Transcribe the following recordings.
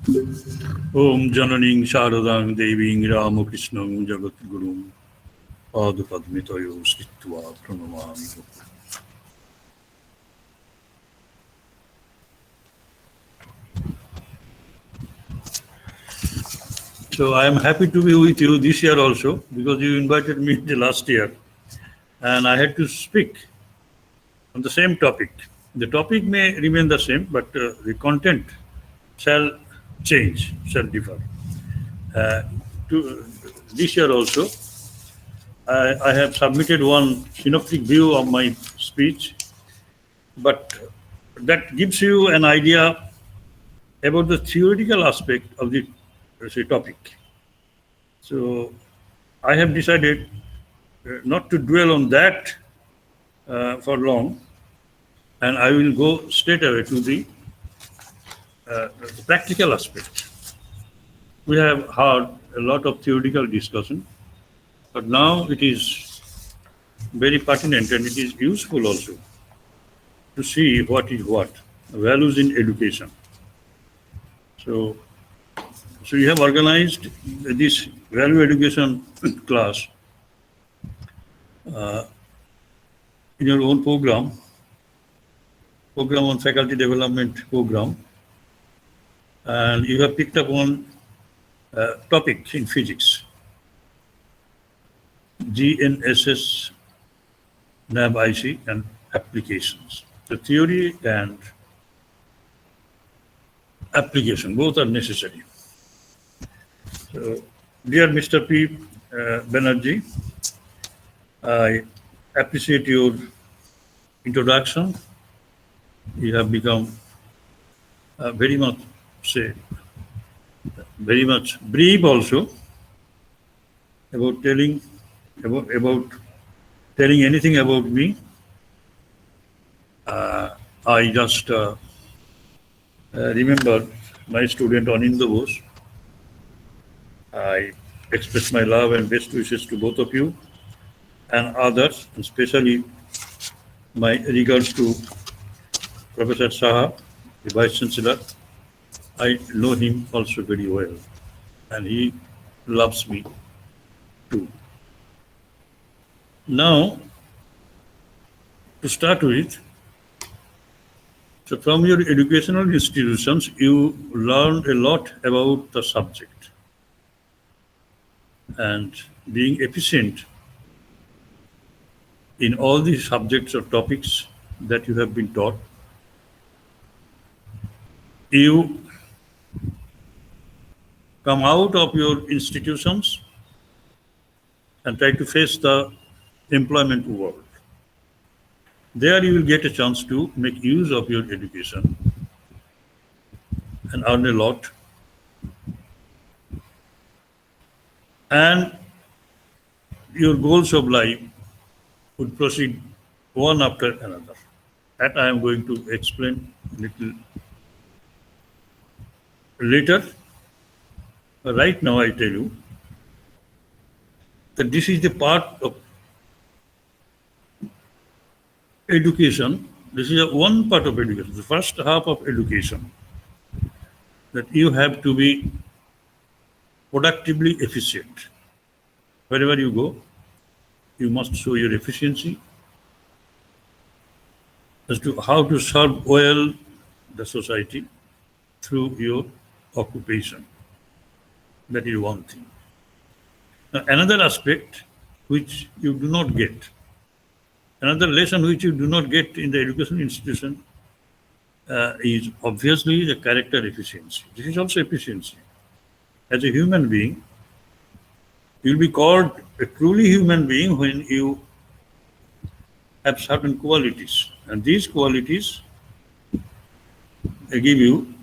Om Jananing Sharadang Deving Ramakrishnam Jagat Guru Padupadmitayo Stitva Pranamami. So I am happy to be with you this year also because you invited me the last year and I had to speak on the same topic. The topic may remain the same, but the content shall change, shall differ. To this year also, I have submitted one synoptic view of my speech, but that gives you an idea about the theoretical aspect of the say, topic. So I have decided not to dwell on that for long, and I will go straight away to the practical aspect. We have had a lot of theoretical discussion, but now it is very pertinent and it is useful also to see what is what, values in education. So, so you have organized this value education class in your own program on faculty development program, and you have picked up one topic in physics, GNSS, NAV-IC, and applications. The theory and application, both are necessary. So, dear Mr. P. Banerjee, I appreciate your introduction. You have become very much brief also about telling anything about me. I just remember my student Anindya Bose. I express my love and best wishes to both of you and others, especially my regards to Professor Saha, the Vice Chancellor. I know him also very well, and he loves me too. Now, to start with, so from your educational institutions, you learned a lot about the subject. And being efficient in all the subjects or topics that you have been taught, you come out of your institutions and try to face the employment world. There you will get a chance to make use of your education and earn a lot. And your goals of life would proceed one after another. That I am going to explain a little later. Right now I tell you that this is the part of education. This is one part of education, the first half of education, that you have to be productively efficient. Wherever you go, you must show your efficiency as to how to serve well the society through your occupation. That is one thing. Now, another aspect which you do not get, another lesson which you do not get in the education institution is obviously the character efficiency. This is also efficiency. As a human being, you will be called a truly human being when you have certain qualities. And these qualities give you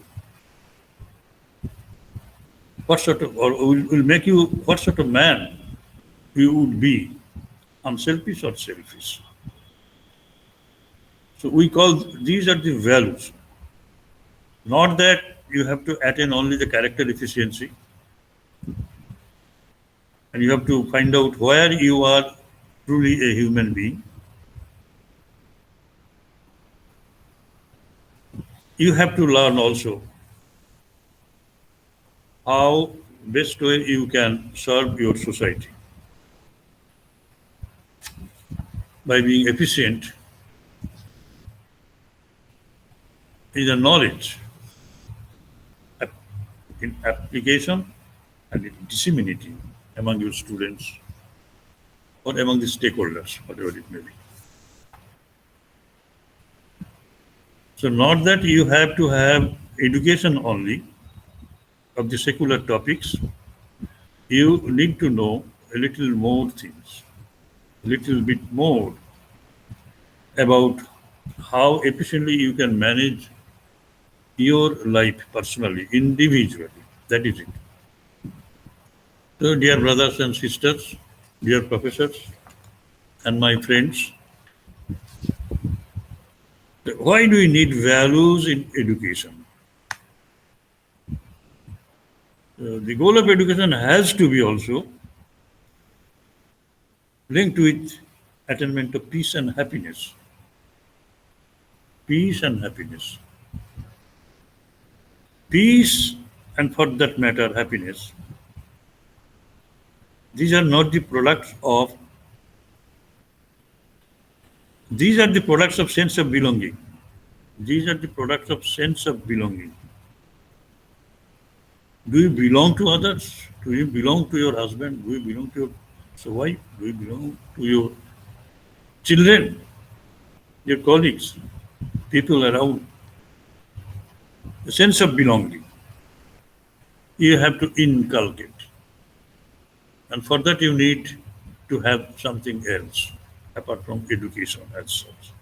what sort of, or will make you what sort of man you would be, unselfish or selfish. So we call these are the values. Not that you have to attain only the character efficiency, and you have to find out where you are truly a human being. You have to learn also how best way you can serve your society by being efficient in the knowledge, in application, and in disseminating among your students or among the stakeholders, whatever it may be. So not that you have to have education only of the secular topics, you need to know a little more things, a little bit more about how efficiently you can manage your life personally, individually. That is it. So, dear brothers and sisters, dear professors, and my friends, why do we need values in education? The goal of education has to be also linked with attainment of peace and happiness. Peace and happiness. Peace, and for that matter, happiness. These are not the products of, these are the products of sense of belonging. These are the products of sense of belonging. Do you belong to others? Do you belong to your husband? Do you belong to your wife? Do you belong to your children, your colleagues, people around? The sense of belonging you have to inculcate. And for that you need to have something else apart from education as such.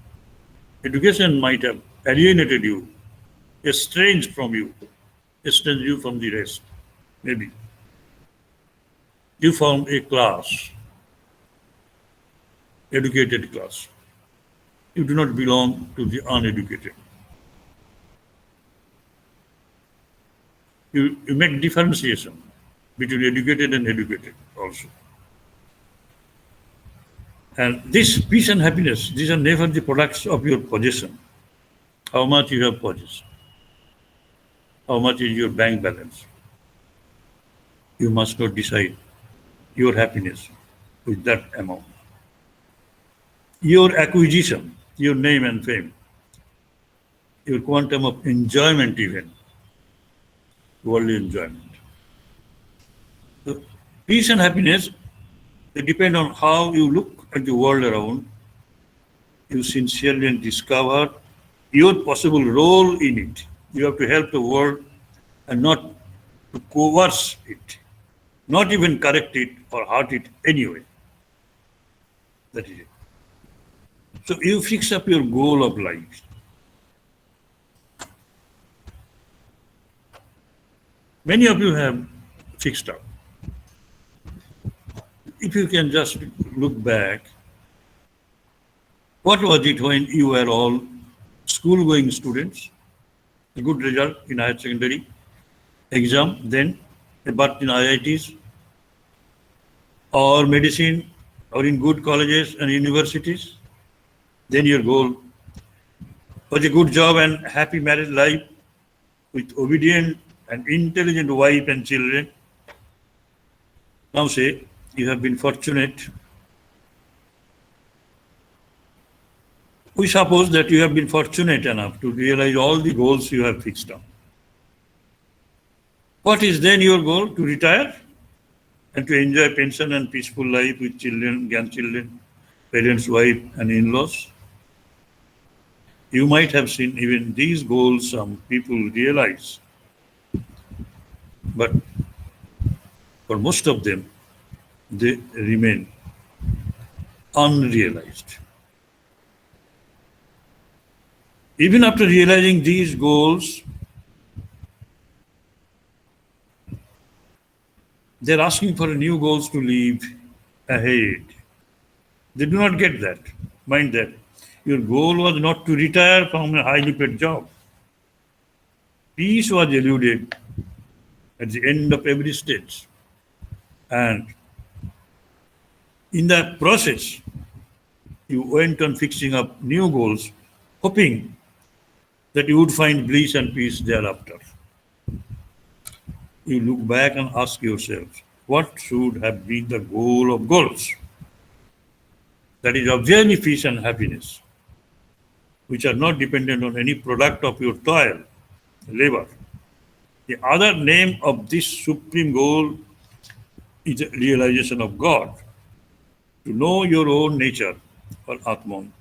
Education might have alienated you, estranged from you, estranged you from the rest. Maybe you form a class, educated class. You do not belong to the uneducated. You make differentiation between educated and educated also. And this peace and happiness, these are never the products of your possession. How much you have possessed, how much is your bank balance. You must not decide your happiness with that amount. Your acquisition, your name and fame, your quantum of enjoyment even, worldly enjoyment. So, peace and happiness, they depend on how you look at the world around. You sincerely discover your possible role in it. You have to help the world and not to coerce it, not even correct it or hurt it anyway. That is it. So you fix up your goal of life. Many of you have fixed up. If you can just look back, what was it when you were all school-going students? A good result in higher secondary exam, then a berth in IITs or medicine or in good colleges and universities. Then your goal was a good job and happy married life with obedient and intelligent wife and children. Now say you have been fortunate. We suppose that you have been fortunate enough to realize all the goals you have fixed up. What is then your goal? To retire and to enjoy pension and peaceful life with children, grandchildren, parents, wife, and in-laws? You might have seen even these goals some people realize, but for most of them, they remain unrealized. Even after realizing these goals, they're asking for new goals to live ahead. They do not get that. Mind that. Your goal was not to retire from a highly paid job. Peace was eluded at the end of every stage. And in that process, you went on fixing up new goals, hoping that you would find bliss and peace thereafter. you look back and ask yourself, what should have been the goal of goals? That is obviously peace and happiness, which are not dependent on any product of your toil, labor. The other name of this supreme goal is the realization of God, to know your own nature, or Atman,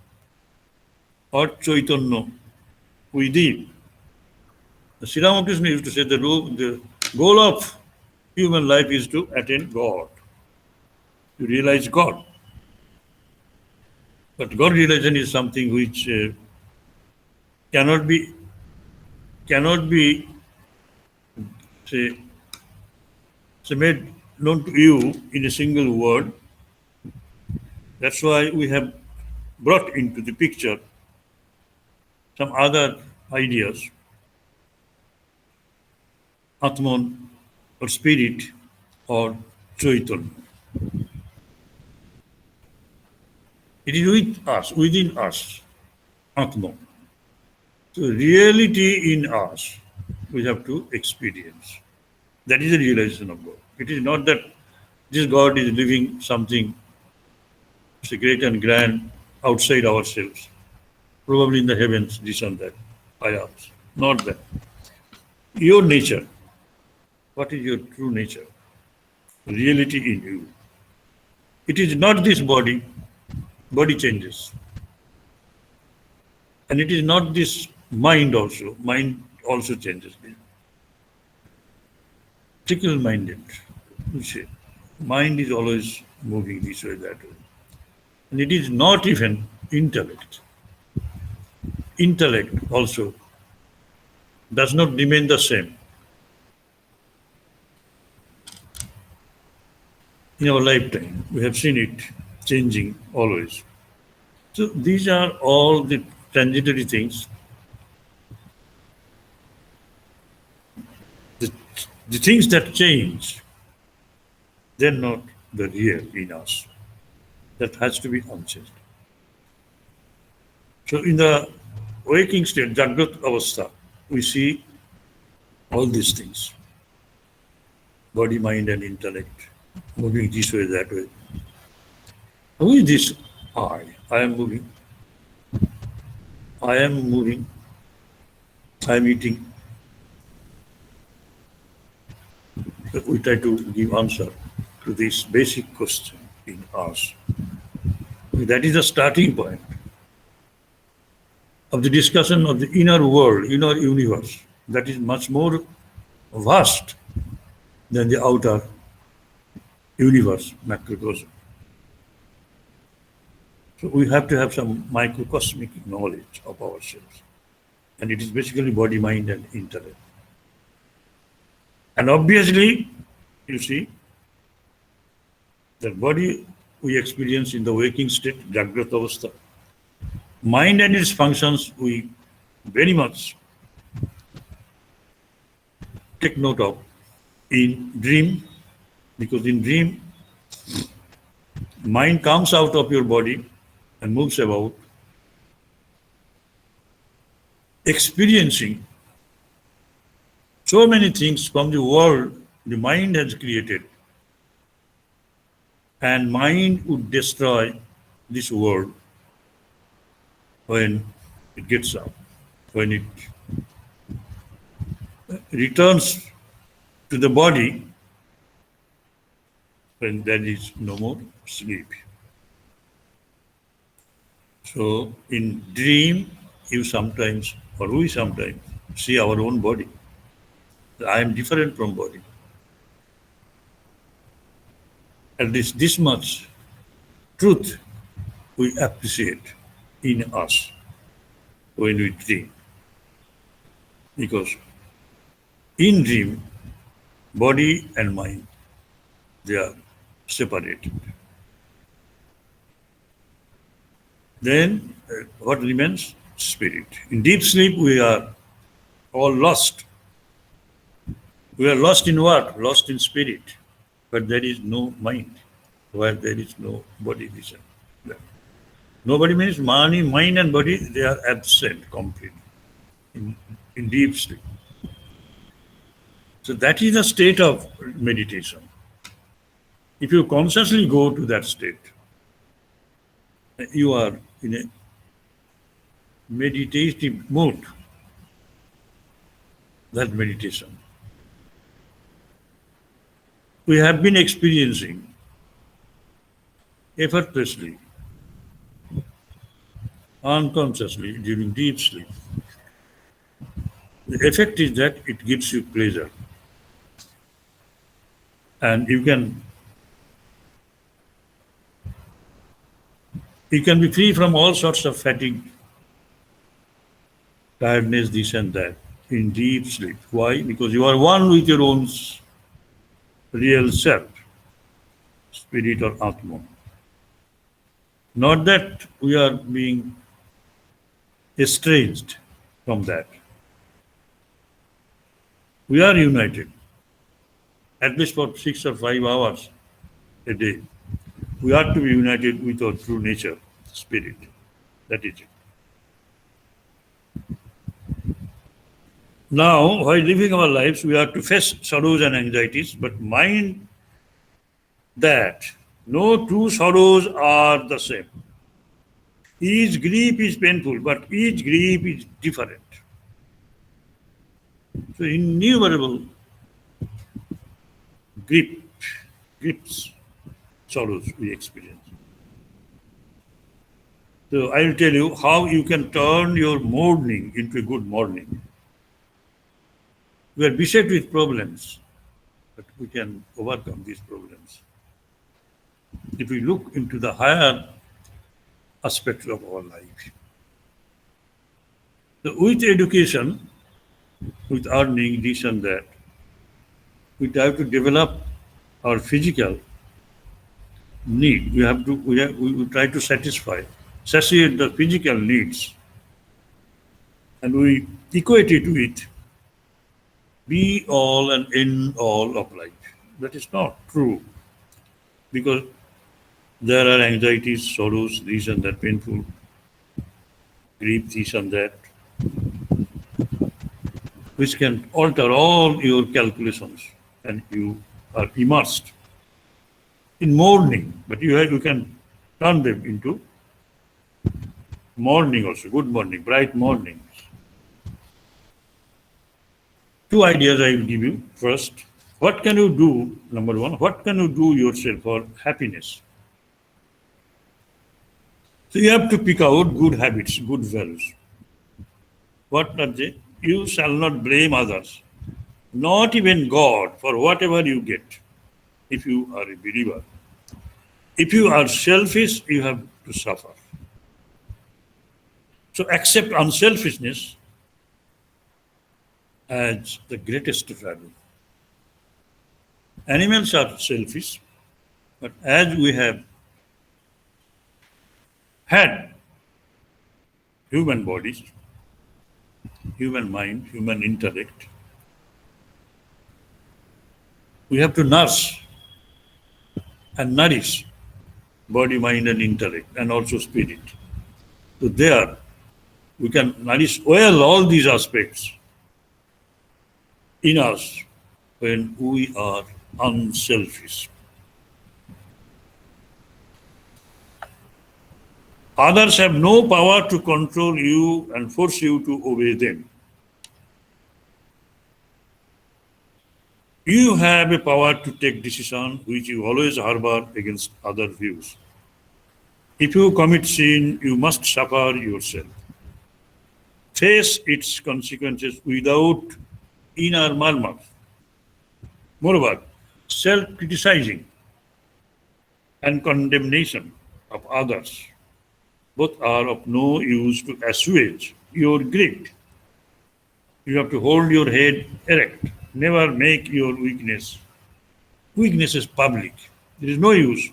or Chaitanya within. Sri Ramakrishna used to say the goal of human life is to attain God, to realize God. But God realization is something which cannot be cannot be say, say made known to you in a single word. That's why we have brought into the picture some other ideas, Atman or spirit or Chaitanya. It is with us, within us, Atman. So reality in us, we have to experience. That is the realization of God. It is not that this God is living something great and grand outside ourselves, probably in the heavens, this and that, by us. Not that. Your nature, what is your true nature? Reality in you. It is not this body, body changes. And it is not this mind also changes. Fickle minded, you see. Mind is always moving this way, that way. And it is not even intellect. Intellect also does not remain the same. In our lifetime, we have seen it changing always. So these are all the transitory things. The, the things that change, they're not the real in us. That has to be unchanged. So in the waking state, Jagrat Avastha, we see all these things. Body, mind and intellect moving this way, that way. Who is this I? I am moving. I am moving. I am eating. So we try to give answer to this basic question in us. That is the starting point of the discussion of the inner world, inner universe. That is much more vast than the outer universe, macrocosm. So we have to have some microcosmic knowledge of ourselves. And it is basically body, mind, and intellect. And obviously, you see, the body we experience in the waking state, Jagrat Avastha. Mind and its functions we very much take note of in dream, because in dream, mind comes out of your body and moves about, experiencing so many things from the world the mind has created. And mind would destroy this world when it gets up, when it returns to the body, when there is no more sleep. So in dream, you sometimes, or we sometimes, see our own body. I am different from body. At least this much truth we appreciate in us when we dream. Because in dream, body and mind, they are separated. Then what remains? Spirit. In deep sleep, we are all lost. We are lost in what? Lost in spirit. But there is no mind, where there is no body vision. Nobody means money, mind and body, they are absent completely in deep sleep. So that is the state of meditation. If you consciously go to that state, you are in a meditative mood. That meditation. We have been experiencing effortlessly, unconsciously during deep sleep. The effect is that it gives you pleasure. And you can be free from all sorts of fatigue, tiredness, this and that in deep sleep. Why? Because you are one with your own real self, spirit or Atman. Not that we are being estranged from that. We are united, at least for 6 or 5 hours a day. We are to be united with our true nature, spirit. That is it. Now, while living our lives, we are to face sorrows and anxieties, but mind that no two sorrows are the same. Each grief is painful, but each grief is different. So innumerable griefs, sorrows we experience. So I will tell you how you can turn your mourning into a good morning. We are beset with problems, but we can overcome these problems. If we look into the higher aspects of our life. So with education, with earning this and that, we have to develop our physical need. We try to satiate the physical needs, and we equate it with be all and end all of life. That is not true, because there are anxieties, sorrows, this and that, painful, grief, this and that, which can alter all your calculations, and you are immersed in mourning. But you can turn them into morning also, good morning, bright mornings. Two ideas I will give you. First, what can you do? Number one, what can you do yourself for happiness? So you have to pick out good habits, good values. What are they? You shall not blame others, not even God, for whatever you get, if you are a believer. If you are selfish, you have to suffer. So accept unselfishness as the greatest value. Animals are selfish, but as we have had human bodies, human mind, human intellect, we have to nurse and nourish body, mind, and intellect, and also spirit. So there, we can nourish well all these aspects in us when we are unselfish. Others have no power to control you and force you to obey them. You have a power to take decision which you always harbor against other views. If you commit sin, you must suffer yourself. Face its consequences without inner murmur. Moreover, self-criticizing and condemnation of others both are of no use to assuage your grief. You have to hold your head erect. Never make your weaknesses public. There is no use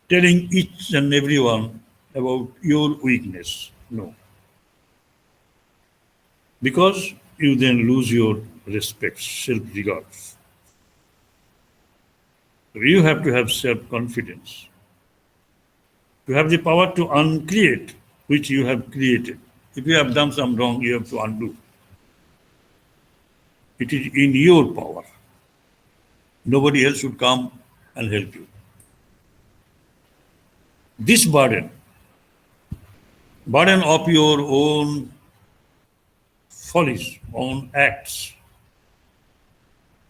telling each and everyone about your weakness. No. Because you then lose your respect, self-regard. You have to have self-confidence. You have the power to uncreate which you have created. If you have done some wrong, you have to undo. It is in your power. Nobody else should come and help you. This burden of your own follies, own acts,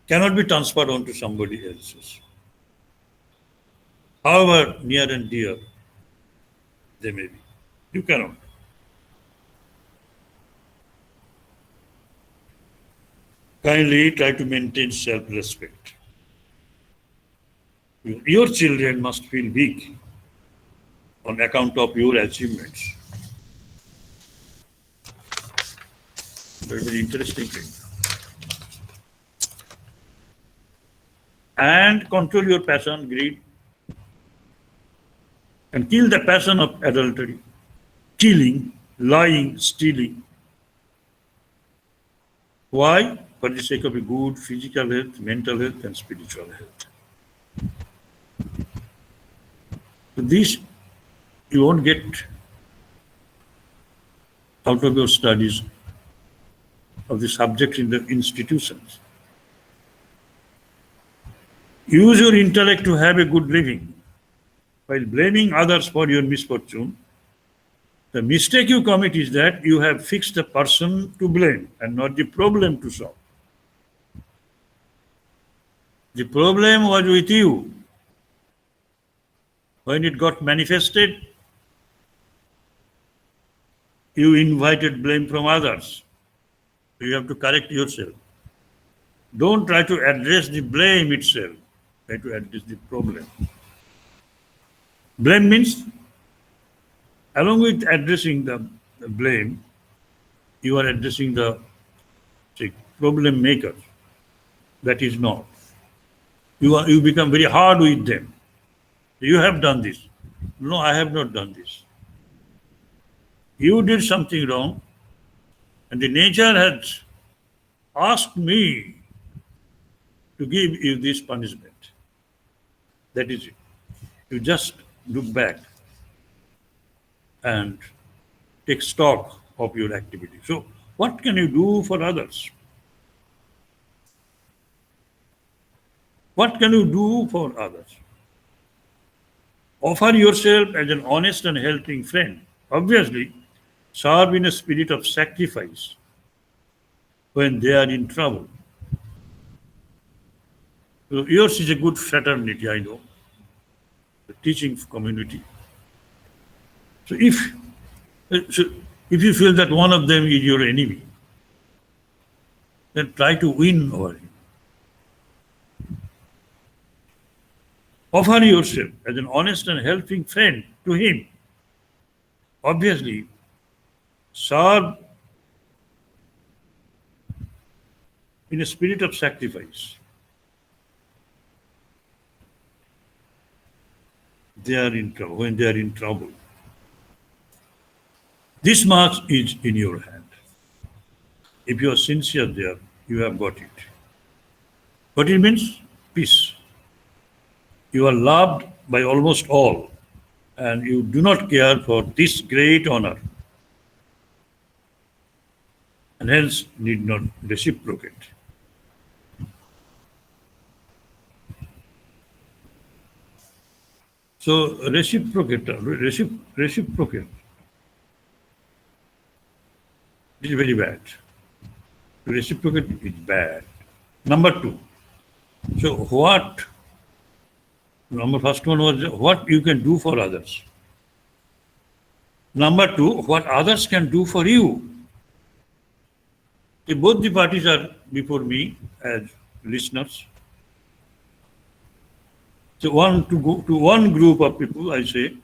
cannot be transferred onto somebody else's. However near and dear they may be. You cannot. Kindly try to maintain self-respect. Your children must feel weak on account of your achievements. Very, very interesting thing. And control your passion, greed, and kill the passion of adultery, killing, lying, stealing. Why? For the sake of a good physical health, mental health, and spiritual health. So this you won't get out of your studies of the subject in the institutions. Use your intellect to have a good living. While blaming others for your misfortune, the mistake you commit is that you have fixed the person to blame and not the problem to solve. The problem was with you. When it got manifested, you invited blame from others. You have to correct yourself. Don't try to address the blame itself. Try to address the problem. Blame means, along with addressing the blame, you are addressing the problem maker. That is not. You become very hard with them. You have done this. No, I have not done this. You did something wrong, and the nature has asked me to give you this punishment. That is it. You just look back and take stock of your activity. So, what can you do for others? What can you do for others? Offer yourself as an honest and helping friend. Obviously, serve in a spirit of sacrifice when they are in trouble. So yours is a good fraternity, I know, the teaching community. So if you feel that one of them is your enemy, then try to win over him. Offer yourself as an honest and helping friend to him. Obviously, serve in a spirit of sacrifice. They are in trouble. When they are in trouble, this mark is in your hand. If you are sincere there, you have got it. What it means? Peace. You are loved by almost all, and you do not care for this great honor, and hence need not reciprocate. So reciprocate is very bad. To reciprocate is bad. Number two. So number first one was what you can do for others. Number two, what others can do for you. Both the parties are before me as listeners. So to go to one group of people, I say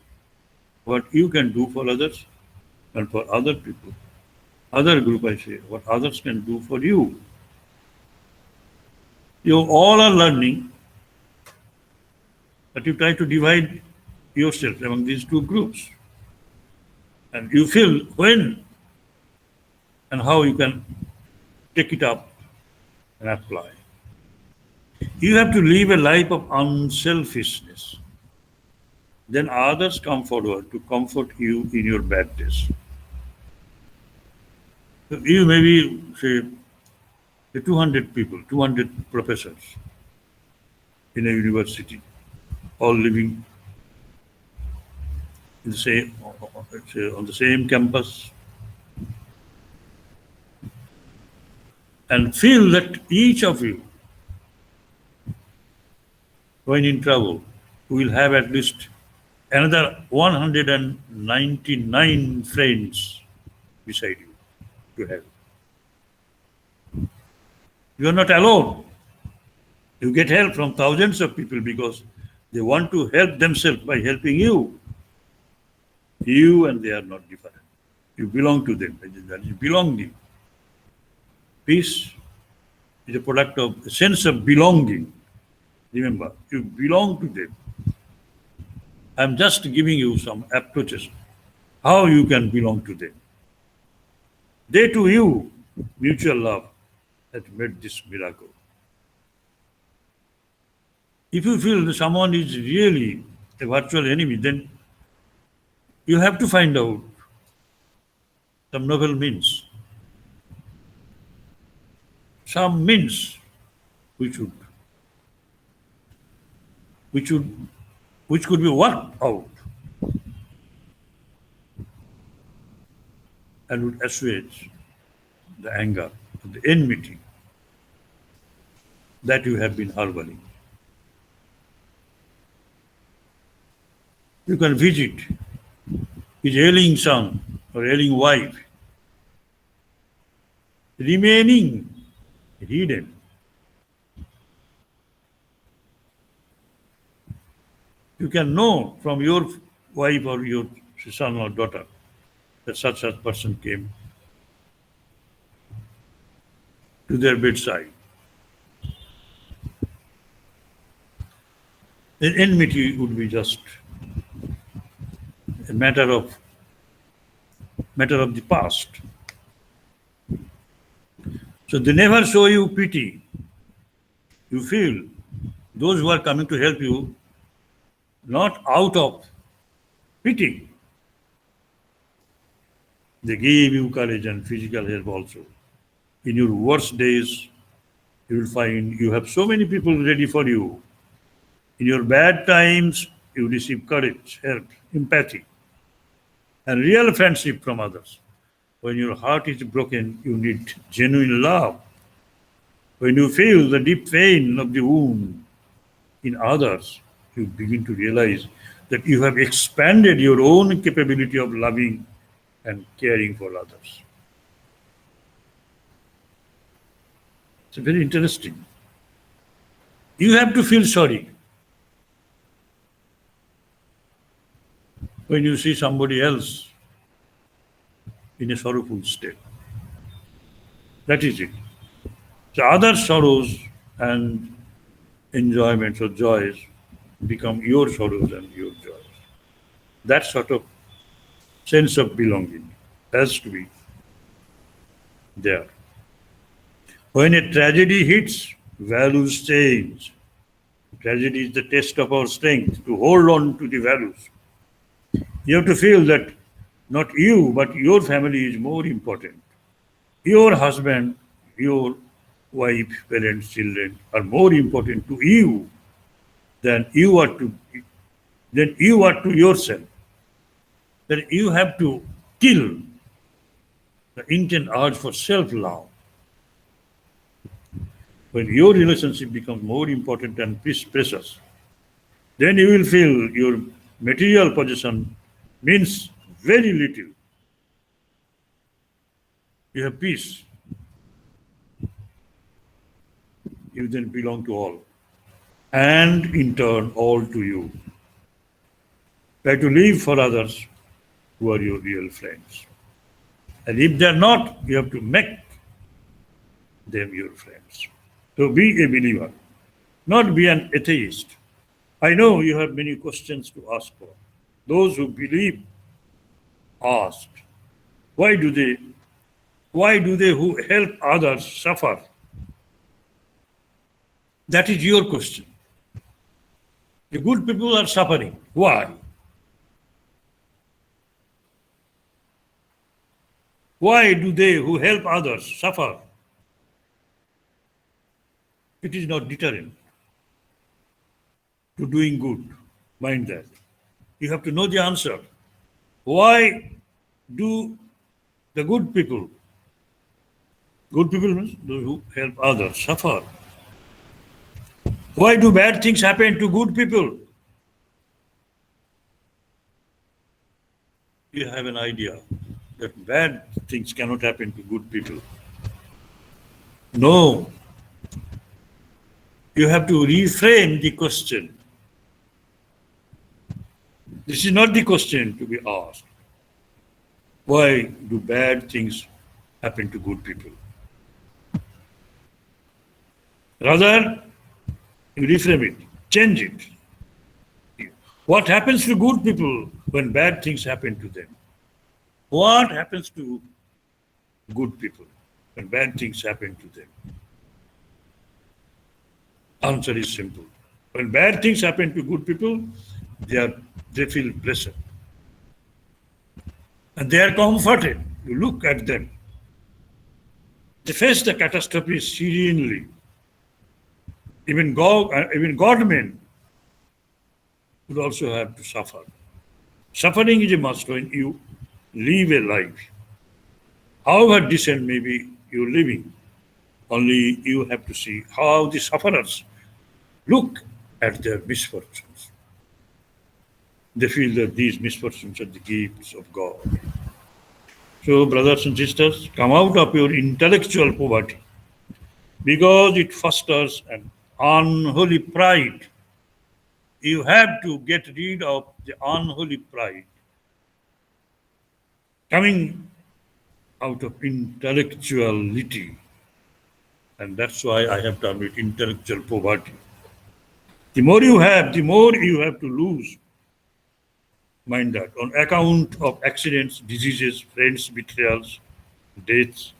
what you can do for others, and for other people. Other group, I say what others can do for you. You all are learning, but you try to divide yourself among these two groups. And you feel when and how you can take it up and apply. You have to live a life of unselfishness. Then others come forward to comfort you in your bad days. So you maybe say, The 200 people, 200 professors in a university, all living in the same, on the same campus, and feel that each of you, when in trouble, will have at least another 199 friends beside you to help. You are not alone. You get help from thousands of people because they want to help themselves by helping you. You and they are not different. You belong to them. That is belonging. Peace is a product of a sense of belonging. Remember, you belong to them. I'm just giving you some approaches how you can belong to them. They to you, mutual love has made this miracle. If you feel that someone is really a virtual enemy, then you have to find out some novel means, some means which would, which would, which could be worked out and would assuage the anger, the enmity that you have been harboring. You can visit his ailing son or ailing wife, remaining hidden. You can know from your wife or your son or daughter that such a person came to their bedside. Then enmity would be just a matter of the past. So they never show you pity. You feel those who are coming to help you not out of pity. They give you courage and physical help also. In your worst days, you will find you have so many people ready for you. In your bad times, you receive courage, help, empathy, and real friendship from others. When your heart is broken, you need genuine love. When you feel the deep pain of the wound in others, you begin to realize that you have expanded your own capability of loving and caring for others. It's very interesting. You have to feel sorry when you see somebody else in a sorrowful state. That is it. So other sorrows and enjoyments or joys become your sorrows and your joys. That sort of sense of belonging has to be there. When a tragedy hits, values change. Tragedy is the test of our strength to hold on to the values. You have to feel that not you, but your family is more important. Your husband, your wife, parents, children are more important to you than you are to yourself. That you have to kill the intent urge for self-love. When your relationship becomes more important and precious, then you will feel your material possession means very little. You have peace. You then belong to all, and in turn, all to you. Try to live for others who are your real friends. And if they're not, you have to make them your friends. So be a believer, not be an atheist. I know you have many questions to ask for. Those who believe ask, why do they who help others suffer? That is your question. The good people are suffering. Why? Why do they who help others suffer? It is not deterrent to doing good. Mind that. You have to know the answer. Why do the good people means those who help others, suffer? Why do bad things happen to good people? You have an idea that bad things cannot happen to good people. No. You have to reframe the question. This is not the question to be asked. Why do bad things happen to good people? Rather, you reframe it, change it. What happens to good people when bad things happen to them? What happens to good people when bad things happen to them? Answer is simple. When bad things happen to good people, they feel blessed. And they are comforted. You look at them. They face the catastrophe serenely. Even God-men would also have to suffer. Suffering is a must when you live a life. However decent may be your living, only you have to see how the sufferers look at their misfortunes. They feel that these misfortunes are the gifts of God. So, brothers and sisters, come out of your intellectual poverty because it fosters an unholy pride. You have to get rid of the unholy pride coming out of intellectuality. And that's why I have termed it intellectual poverty. The more you have, the more you have to lose. Mind that. On account of accidents, diseases, friends, betrayals, deaths,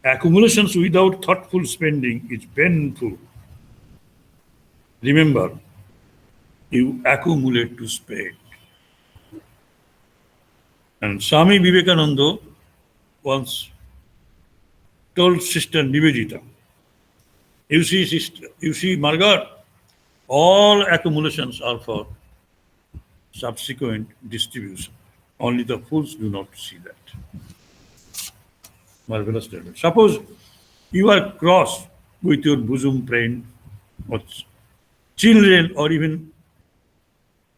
accumulations without thoughtful spending is painful. Remember, you accumulate to spend. And Swami Vivekananda once told Sister Nivedita, you see, Margaret, all accumulations are for subsequent distribution. Only the fools do not see that. Marvelous statement. Suppose you are cross with your bosom friend or children or even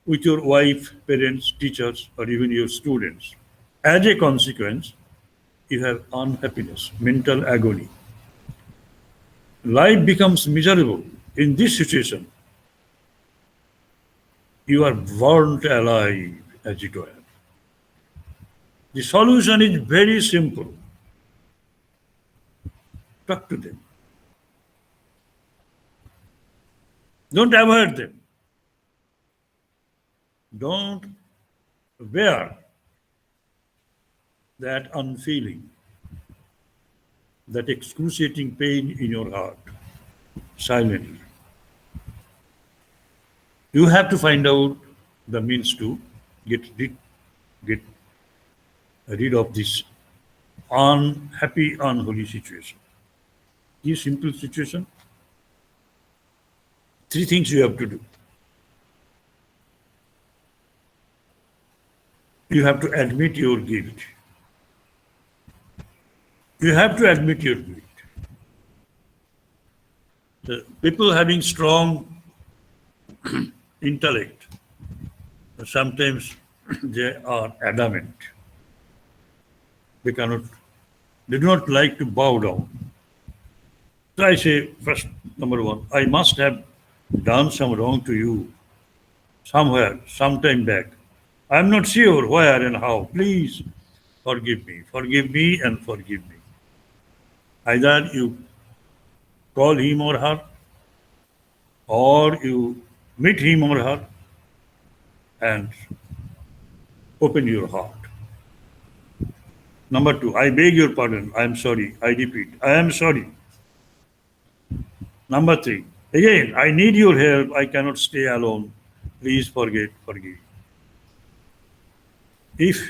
with your wife, parents, teachers, or even your students. As a consequence, you have unhappiness, mental agony. Life becomes miserable. In this situation, you are burnt alive, as it were. The solution is very simple. Talk to them. Don't avoid them. Don't bear that unfeeling, that excruciating pain in your heart silently. You have to find out the means to get rid of this unhappy, unholy situation. This simple situation, three things you have to do. You have to admit your guilt. You have to admit your guilt. The people having strong intellect, sometimes they are adamant. They do not like to bow down. So I say, first, number one, I must have done some wrong to you somewhere, sometime back. I'm not sure where and how. Please forgive me and forgive me. Either you call him or her, or you meet him or her and open your heart. Number two, I beg your pardon. I am sorry. I repeat, I am sorry. Number three, again, I need your help. I cannot stay alone. Please forgive. If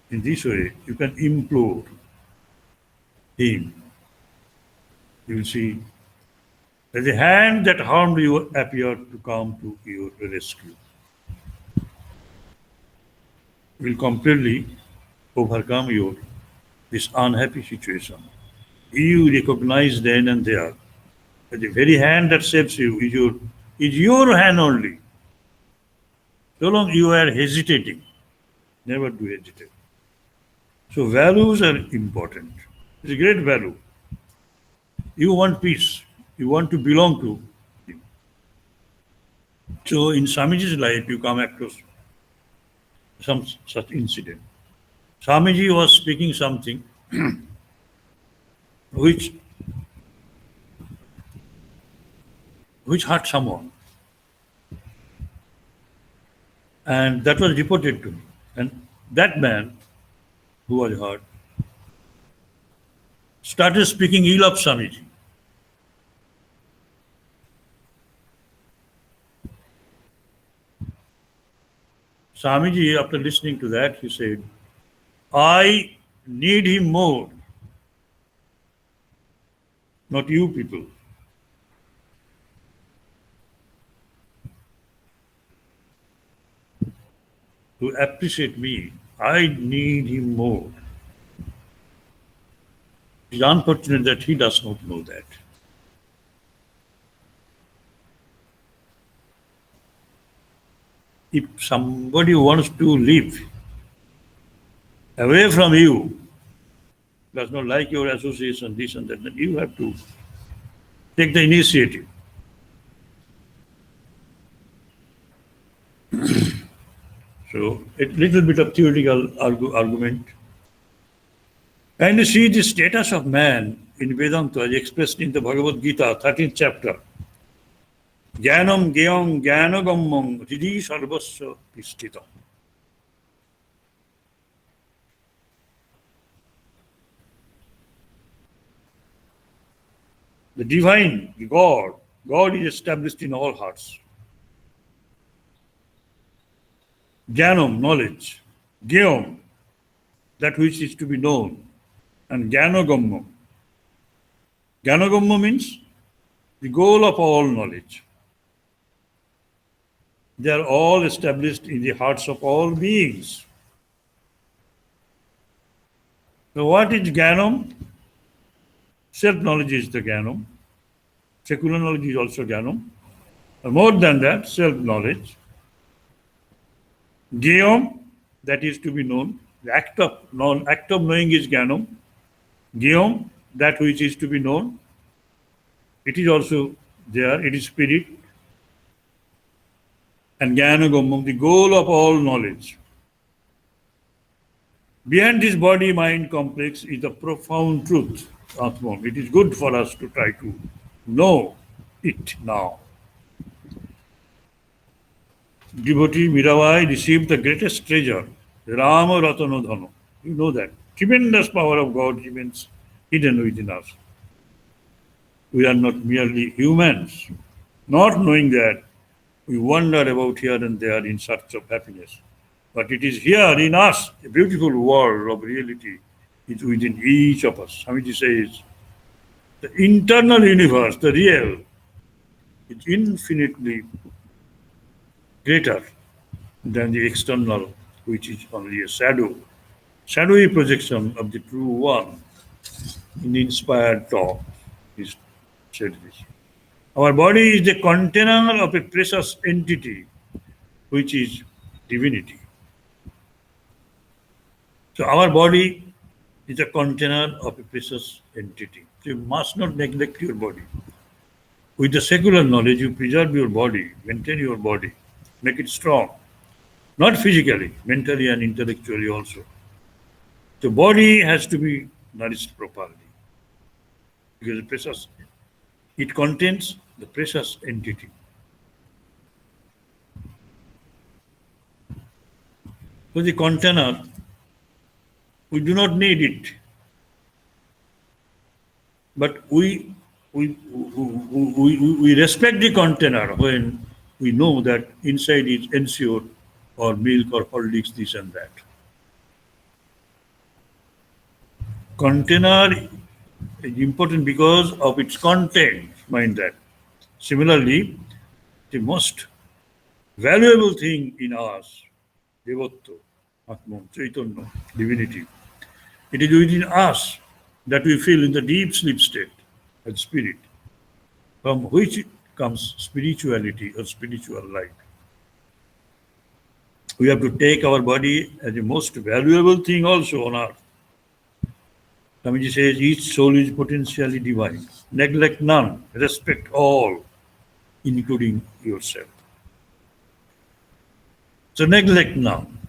in this way you can implore him, you will see The hand that harmed you appeared to come to your rescue. Will completely overcome your this unhappy situation. You recognize then and there that the very hand that saves you is your hand only. So long you are hesitating, never do hesitate. So values are important. It's a great value. You want peace. You want to belong to him. So in Swamiji's life, you come across some such incident. Swamiji was speaking something which hurt someone, and that was reported to me. And that man who was hurt started speaking ill of Swamiji. Swamiji, after listening to that, he said, I need him more, not you people. To appreciate me, I need him more. It's unfortunate that he does not know that. If somebody wants to live away from you, does not like your association, this and that, then you have to take the initiative. So a little bit of theoretical argument. And you see the status of man in Vedanta is expressed in the Bhagavad Gita, 13th chapter. Jnanam gyam jnanagammam hridhi sarvasya tishthita. The divine, the God is established in all hearts. Jnanam, knowledge. Gyam, that which is to be known. And Jnanagamma. Jnanagamma means the goal of all knowledge. They are all established in the hearts of all beings. So what is Jnanam? Self-knowledge is the Jnanam. Secular knowledge is also Jnanam. More than that, self-knowledge. Gyam, that is to be known. The act of knowing is Jnanam. Gyam, that which is to be known. It is also there, it is spirit. And Jnanagamam, the goal of all knowledge. Behind this body-mind complex is the profound truth, Atman. It is good for us to try to know it now. Devotee Mirabai received the greatest treasure, Rama Ratana Dhana. You know that. Tremendous power of God remains hidden within us. We are not merely humans. Not knowing that, we wander about here and there in search of happiness. But it is here in us, a beautiful world of reality is within each of us. Swamiji says, the internal universe, the real, is infinitely greater than the external, which is only a shadowy projection of the true one. In inspired talk, he said this. Our body is the container of a precious entity, which is divinity. So our body is a container of a precious entity. So you must not neglect your body. With the secular knowledge, you preserve your body, maintain your body, make it strong. Not physically, mentally and intellectually also. The body has to be nourished properly. Because the precious, it contains the precious entity. So the container, we do not need it. But we respect the container when we know that inside is Ensure or milk or Horlicks, this and that. Container is important because of its content, mind that. Similarly, the most valuable thing in us, Devatto, Atman, Chaitanya, divinity, it is within us that we feel in the deep sleep state as spirit, from which comes spirituality or spiritual life. We have to take our body as the most valuable thing also on earth. Swamiji says each soul is potentially divine. Neglect none, respect all, including yourself. So neglect none.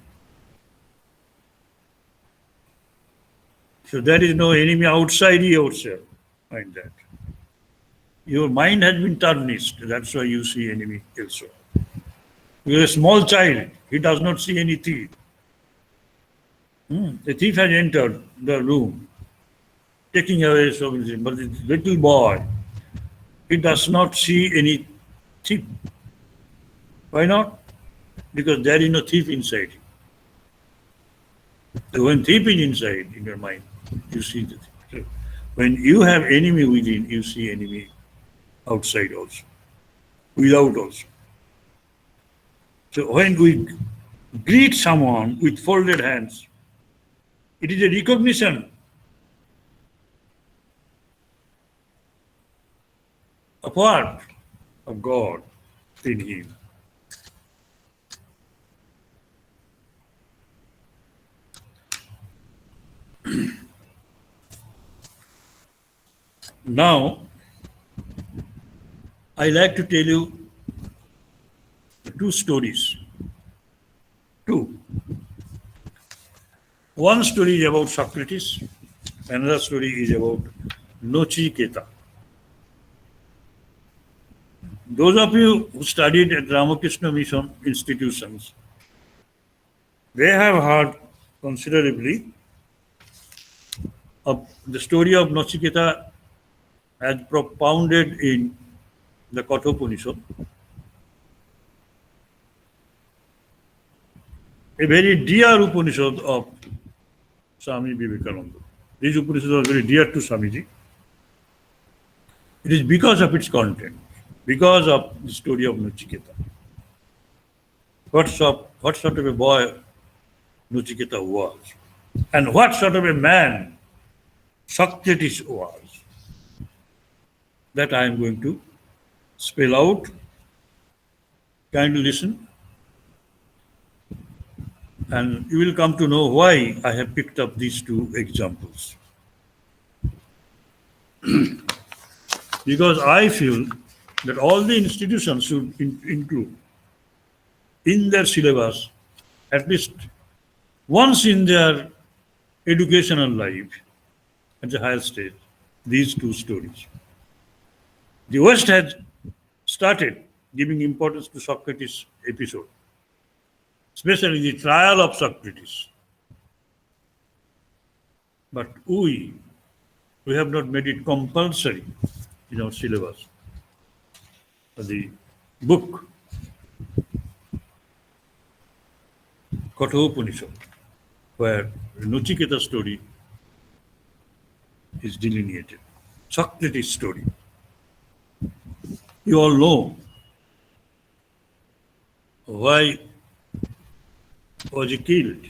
So there is no enemy outside yourself. Mind that. Your mind has been tarnished. That's why you see enemy elsewhere. You're a small child. He does not see any thief. The thief has entered the room, taking away something. But the little boy, he does not see any thief. Why not? Because there is no thief inside. So when thief is inside in your mind, you see the thief. So when you have enemy within, you see enemy outside also, without also. So when we greet someone with folded hands, it is a recognition of what? Of God in him. Now, I like to tell you two stories. Two. One story is about Socrates, another story is about Nachiketa. Those of you who studied at Ramakrishna Mission institutions, they have heard considerably of the story of Nachiketa as propounded in the Kathopanishad, a very dear Upanishad of Swami Vivekananda. These Upanishads are very dear to Swamiji. It is because of its content, because of the story of Nachiketa. What sort of a boy Nachiketa was, and what sort of a man Socrates was, that I am going to spell out. Kindly listen, and you will come to know why I have picked up these two examples. Because I feel that all the institutions should include in their syllabus, at least once in their educational life at the higher stage, these two stories. The West has started giving importance to Socrates' episode, especially the trial of Socrates. But we have not made it compulsory in our syllabus. The book, Kathopanishad, where Nachiketa story is delineated. Socrates' story. You all know why was he killed.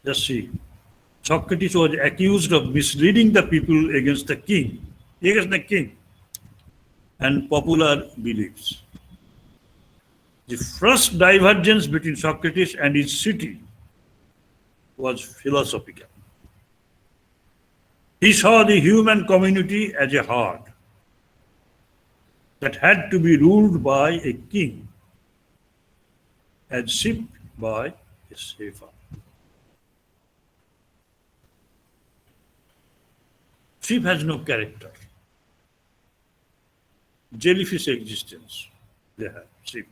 Just see. Socrates was accused of misleading the people against the king, and popular beliefs. The first divergence between Socrates and his city was philosophical. He saw the human community as a herd that had to be ruled by a king and shaped by a shepherd. Sheep has no character. Jellyfish existence, they have sheep.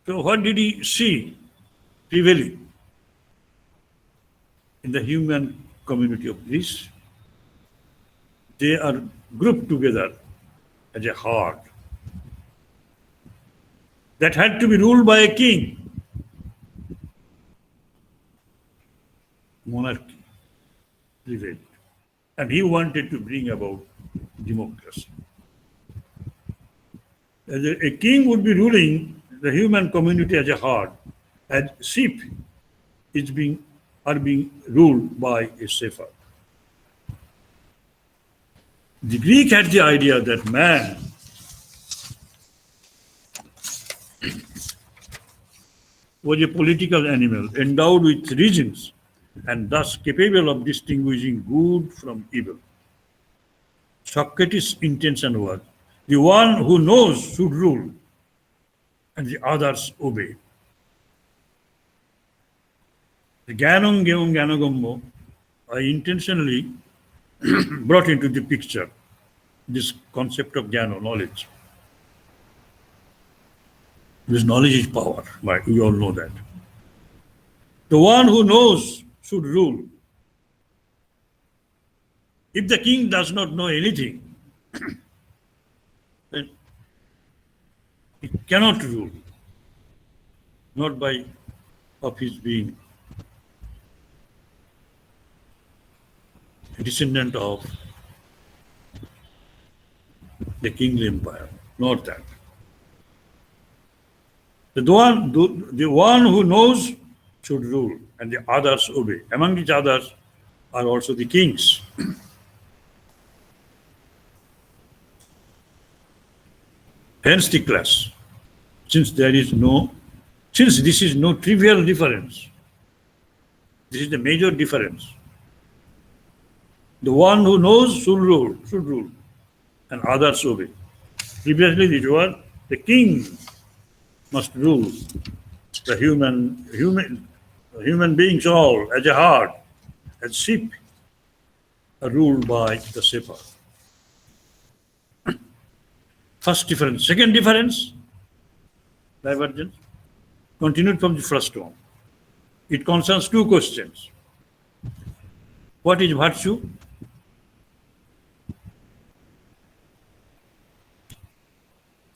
So what did he see prevailing in the human community of Greece? They are grouped together as a herd that had to be ruled by a king. Monarchy prevailed. And he wanted to bring about democracy. A king would be ruling the human community as a herd, as sheep are being ruled by a shepherd. The Greek had the idea that man was a political animal endowed with reasons and thus capable of distinguishing good from evil. Socrates' intention was the one who knows should rule and the others obey. The Gyanam Gyam Gyanagammo, I intentionally brought into the picture this concept of Jnana, knowledge. This knowledge is power, right? We all know that. The one who knows should rule. If the king does not know anything, then he cannot rule, not by of his being a descendant of the kingly empire, not that. The one who knows should rule and the others obey. Among these others are also the kings. Hence the class. Since this is no trivial difference, this is the major difference. The one who knows should rule, and others obey. Previously, it was the king must rule the human beings all as a herd, as sheep are ruled by the shepherd. First difference. Second difference, divergence, continued from the first one. It concerns two questions. What is virtue?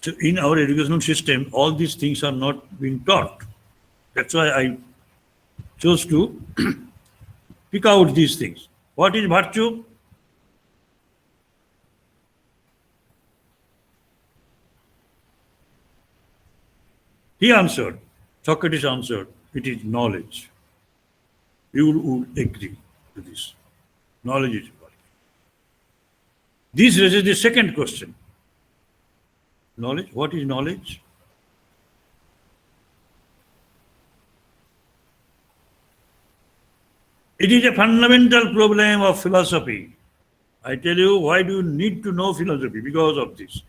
So in our educational system, all these things are not being taught. That's why I chose to pick out these things. What is virtue? He answered, Socrates answered, it is knowledge. You would agree to this. Knowledge is virtue. This raises the second question. Knowledge, what is knowledge? It is a fundamental problem of philosophy. I tell you, why do you need to know philosophy? Because of this.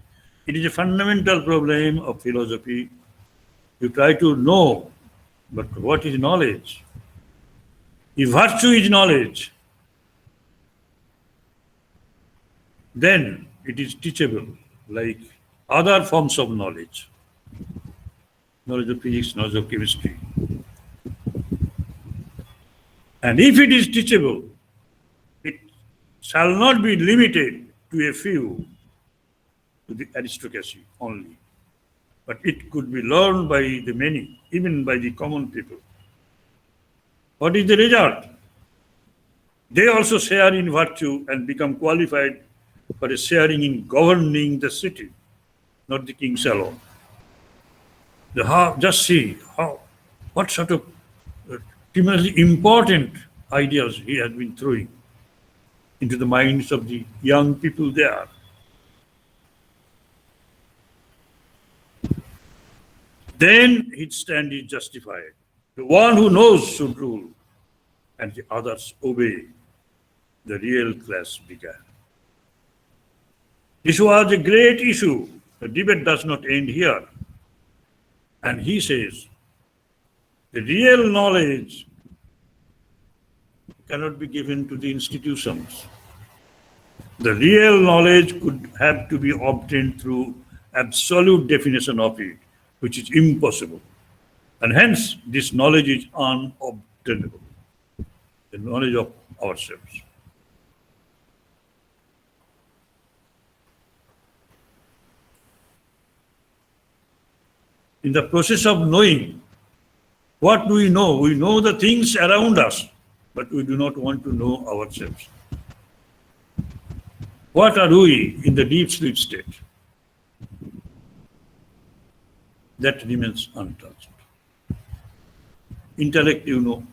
It is a fundamental problem of philosophy. You try to know, but what is knowledge? If virtue is knowledge, then it is teachable, like other forms of knowledge. Knowledge of physics, knowledge of chemistry. And if it is teachable, it shall not be limited to a few, to the aristocracy only. But it could be learned by the many, even by the common people. What is the result? They also share in virtue and become qualified for a sharing in governing the city, not the kings alone. Just see what sort of tremendously important ideas he has been throwing into the minds of the young people there. Then his stand is justified. The one who knows should rule, and the others obey. The real clash began. This was a great issue. The debate does not end here. And he says, the real knowledge cannot be given to the institutions. The real knowledge could have to be obtained through absolute definition of it, which is impossible. And hence, this knowledge is unobtainable, the knowledge of ourselves. In the process of knowing, what do we know? We know the things around us, but we do not want to know ourselves. What are we in the deep sleep state? That remains untouched. Intellect, you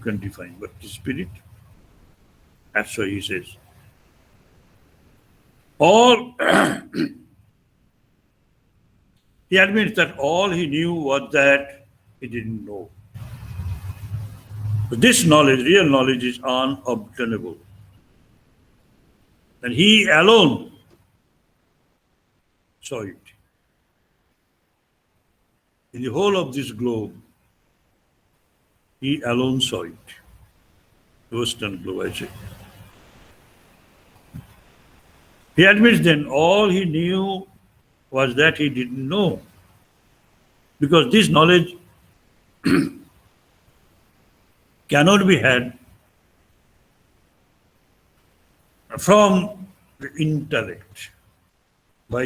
can define, but the spirit, that's why he says, all, he admits that all he knew was that he didn't know. But this knowledge, real knowledge, is unobtainable. And he alone saw it. In the whole of this globe, he alone saw it. The Western globe, I say. He admits then all he knew was that he didn't know. Because this knowledge cannot be had from the intellect, by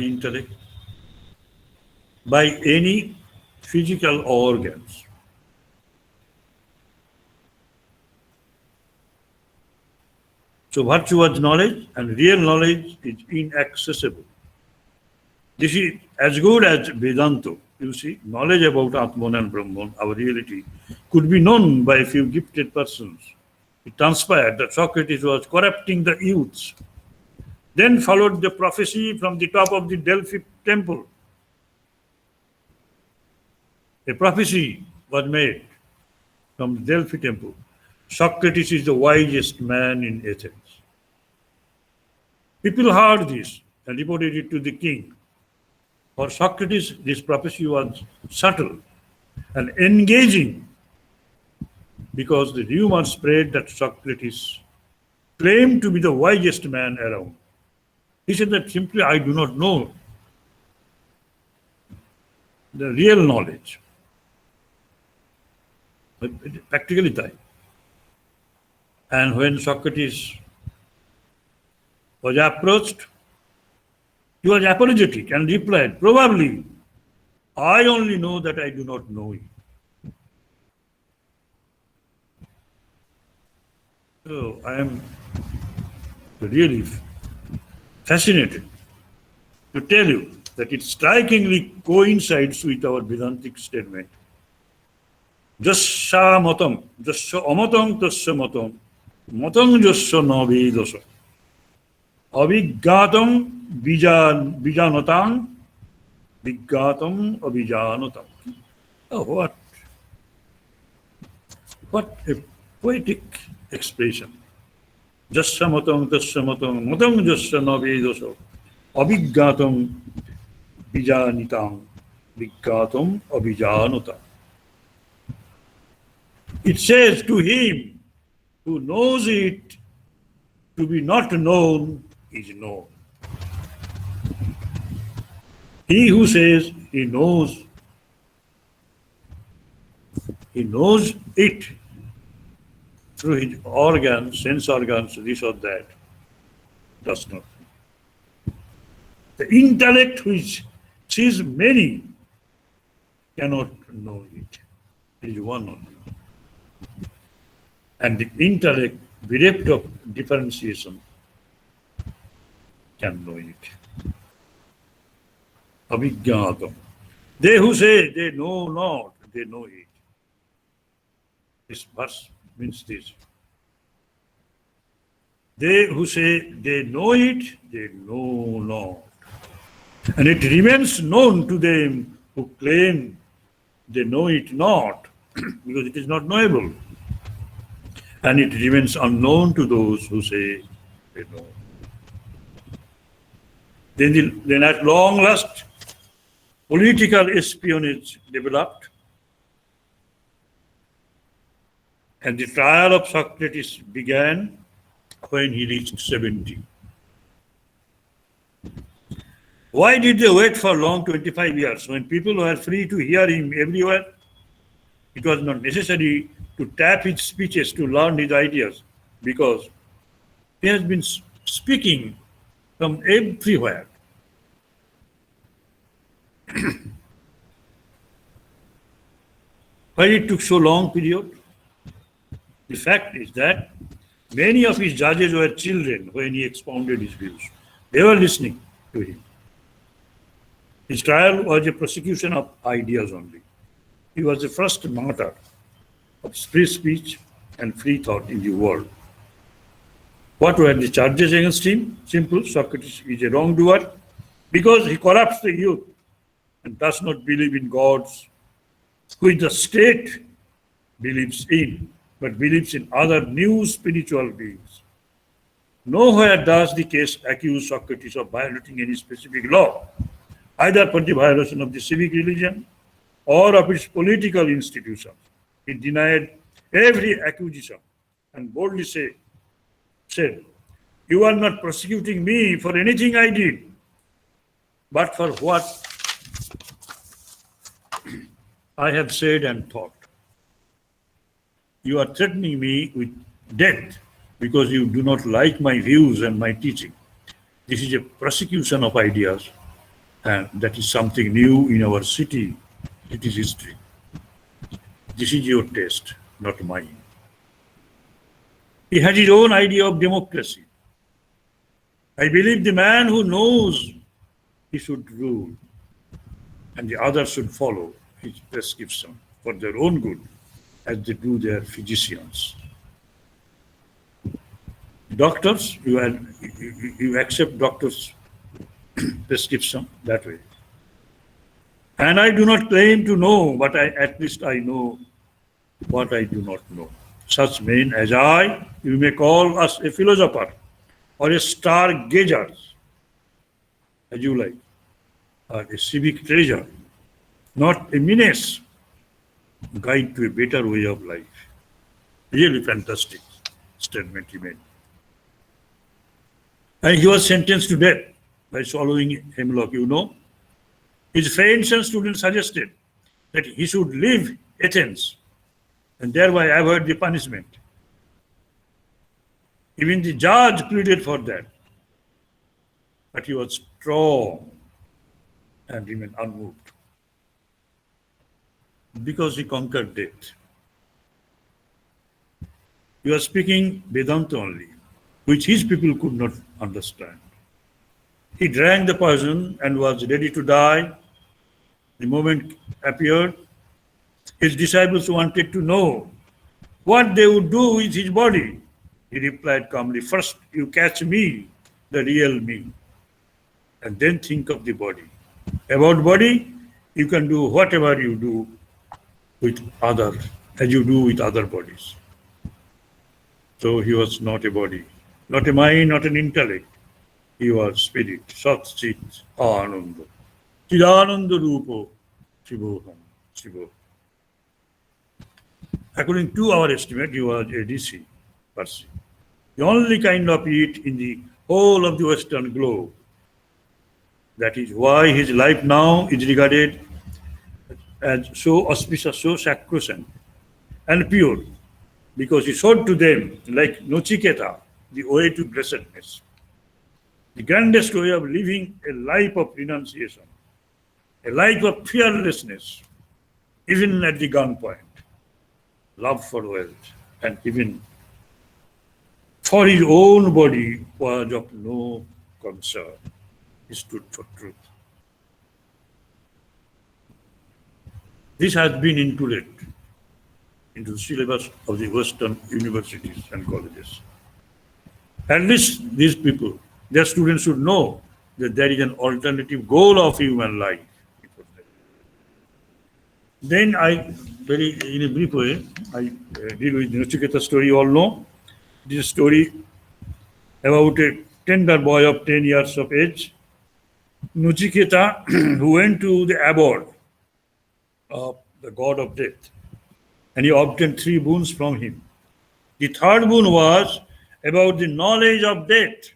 any physical organs. So virtuous knowledge and real knowledge is inaccessible. This is as good as Vedanta. You see, knowledge about Atman and Brahman, our reality, could be known by a few gifted persons. It transpired that Socrates was corrupting the youths. Then followed the prophecy from the top of the Delphi temple. A prophecy was made from the Delphi temple. Socrates is the wisest man in Athens. People heard this and reported it to the king. For Socrates, this prophecy was subtle and engaging because the rumor spread that Socrates claimed to be the wisest man around. He said that simply, I do not know the real knowledge. But practically that. And when Socrates was approached, he was apologetic and replied, probably, I only know that I do not know it. So I am really fascinated to tell you that it strikingly coincides with our Vedantic statement. Jasya matam, jasya amatam tasya matam, matam jasya navedasa. Aviggatam bijanatam, viggatam abijanatam. Oh, what a poetic expression. Jasya matam tasya matam, matam jasya navedasa. Aviggatam bijanitam, viggatam abijanatam. It says to him who knows it, to be not known is known. He who says he knows it through his organs, sense organs, this or that, does not. The intellect which sees many cannot know it. It is one only. And the intellect, bereft of differentiation, can know it. Avijñātam. They who say they know not, they know it. This verse means this. They who say they know it, they know not. And it remains known to them who claim they know it not, because it is not knowable. And it remains unknown to those who say they know. Then at long last, political espionage developed, and the trial of Socrates began when he reached 70. Why did they wait for long 25 years when people were free to hear him everywhere? It was not necessary to tap his speeches to learn his ideas, because he has been speaking from everywhere. Why it took so long period? The fact is that Many of his judges were children when he expounded his views. They were listening to him. His trial was a prosecution of ideas only. He was the first martyr of free speech and free thought in the world. What were the charges against him? Simple: Socrates is a wrongdoer because he corrupts the youth and does not believe in gods, which the state believes in, but believes in other new spiritual beings. Nowhere does the case accuse Socrates of violating any specific law, either for the violation of the civic religion or of its political institutions. He denied every accusation and boldly said, "You are not prosecuting me for anything I did, but for what I have said and thought. You are threatening me with death because you do not like my views and my teaching. This is a prosecution of ideas, and that is something new in our city's history. This is your test, not mine." He had his own idea of democracy. "I believe the man who knows he should rule, and the others should follow his prescription for their own good, as they do their physicians." Doctors, you accept doctors' prescription that way. "And I do not claim to know, but at least I know what I do not know. Such men as I, you may call us a philosopher or a stargazer, as you like, or a civic treasure, not a menace, guide to a better way of life." Really fantastic statement he made. And he was sentenced to death by swallowing hemlock, you know. His friends and students suggested that he should leave Athens and thereby avoid the punishment. Even the judge pleaded for that. But he was strong and remained unmoved because he conquered death. He was speaking Vedanta only, which his people could not understand. He drank the poison and was ready to die. The moment appeared, his disciples wanted to know what they would do with his body. He replied calmly, "First you catch me, the real me, and then think of the body. About body, you can do whatever you do with others, as you do with other bodies." So he was not a body, not a mind, not an intellect. He was spirit, Sat Chit Ananda. Chidananda Rupo Shivoham Shivo. According to our estimate, he was a DC person. The only kind of it in the whole of the Western globe. That is why his life now is regarded as so auspicious, so sacrosanct and pure, because he showed to them, like Nachiketa, the way to blessedness, the grandest way of living a life of renunciation, a life of fearlessness, even at the gunpoint, love for wealth, and even for his own body was of no concern. He stood for truth. This has been included into the syllabus of the Western universities and colleges. At least these people, their students should know that there is an alternative goal of human life. Then in a brief way, I deal with the Nachiketa story you all know. This is a story about a tender boy of 10 years of age, Nachiketa, who went to the abode of the god of death, and he obtained 3 boons from him. The third boon was about the knowledge of death.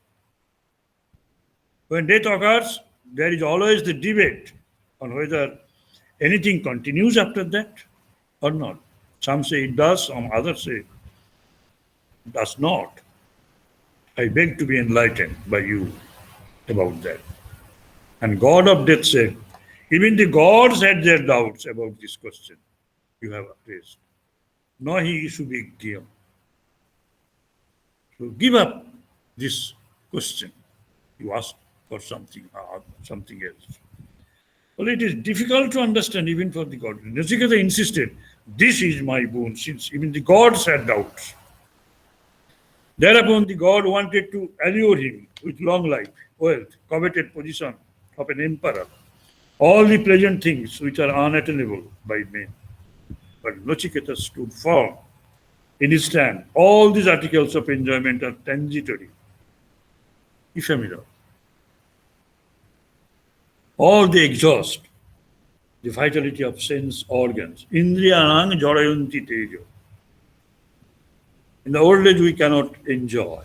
When death occurs, there is always the debate on whether anything continues after that or not. Some say it does, some others say it does not. I beg to be enlightened by you about that. And God of death said, even the gods had their doubts about this question you have raised. Nahi isu biggyam. So give up this question. You ask for something else. Well, it is difficult to understand even for the god. Nachiketa insisted, "This is my boon," since even the gods had doubts. Thereupon the god wanted to allure him with long life, wealth, coveted position of an emperor, all the pleasant things which are unattainable by men. But Nachiketa stood firm in his stand. All these articles of enjoyment are transitory, ephemeral. All they exhaust the vitality of sense organs. Indriyanang jarayanti tejo. In the old age, we cannot enjoy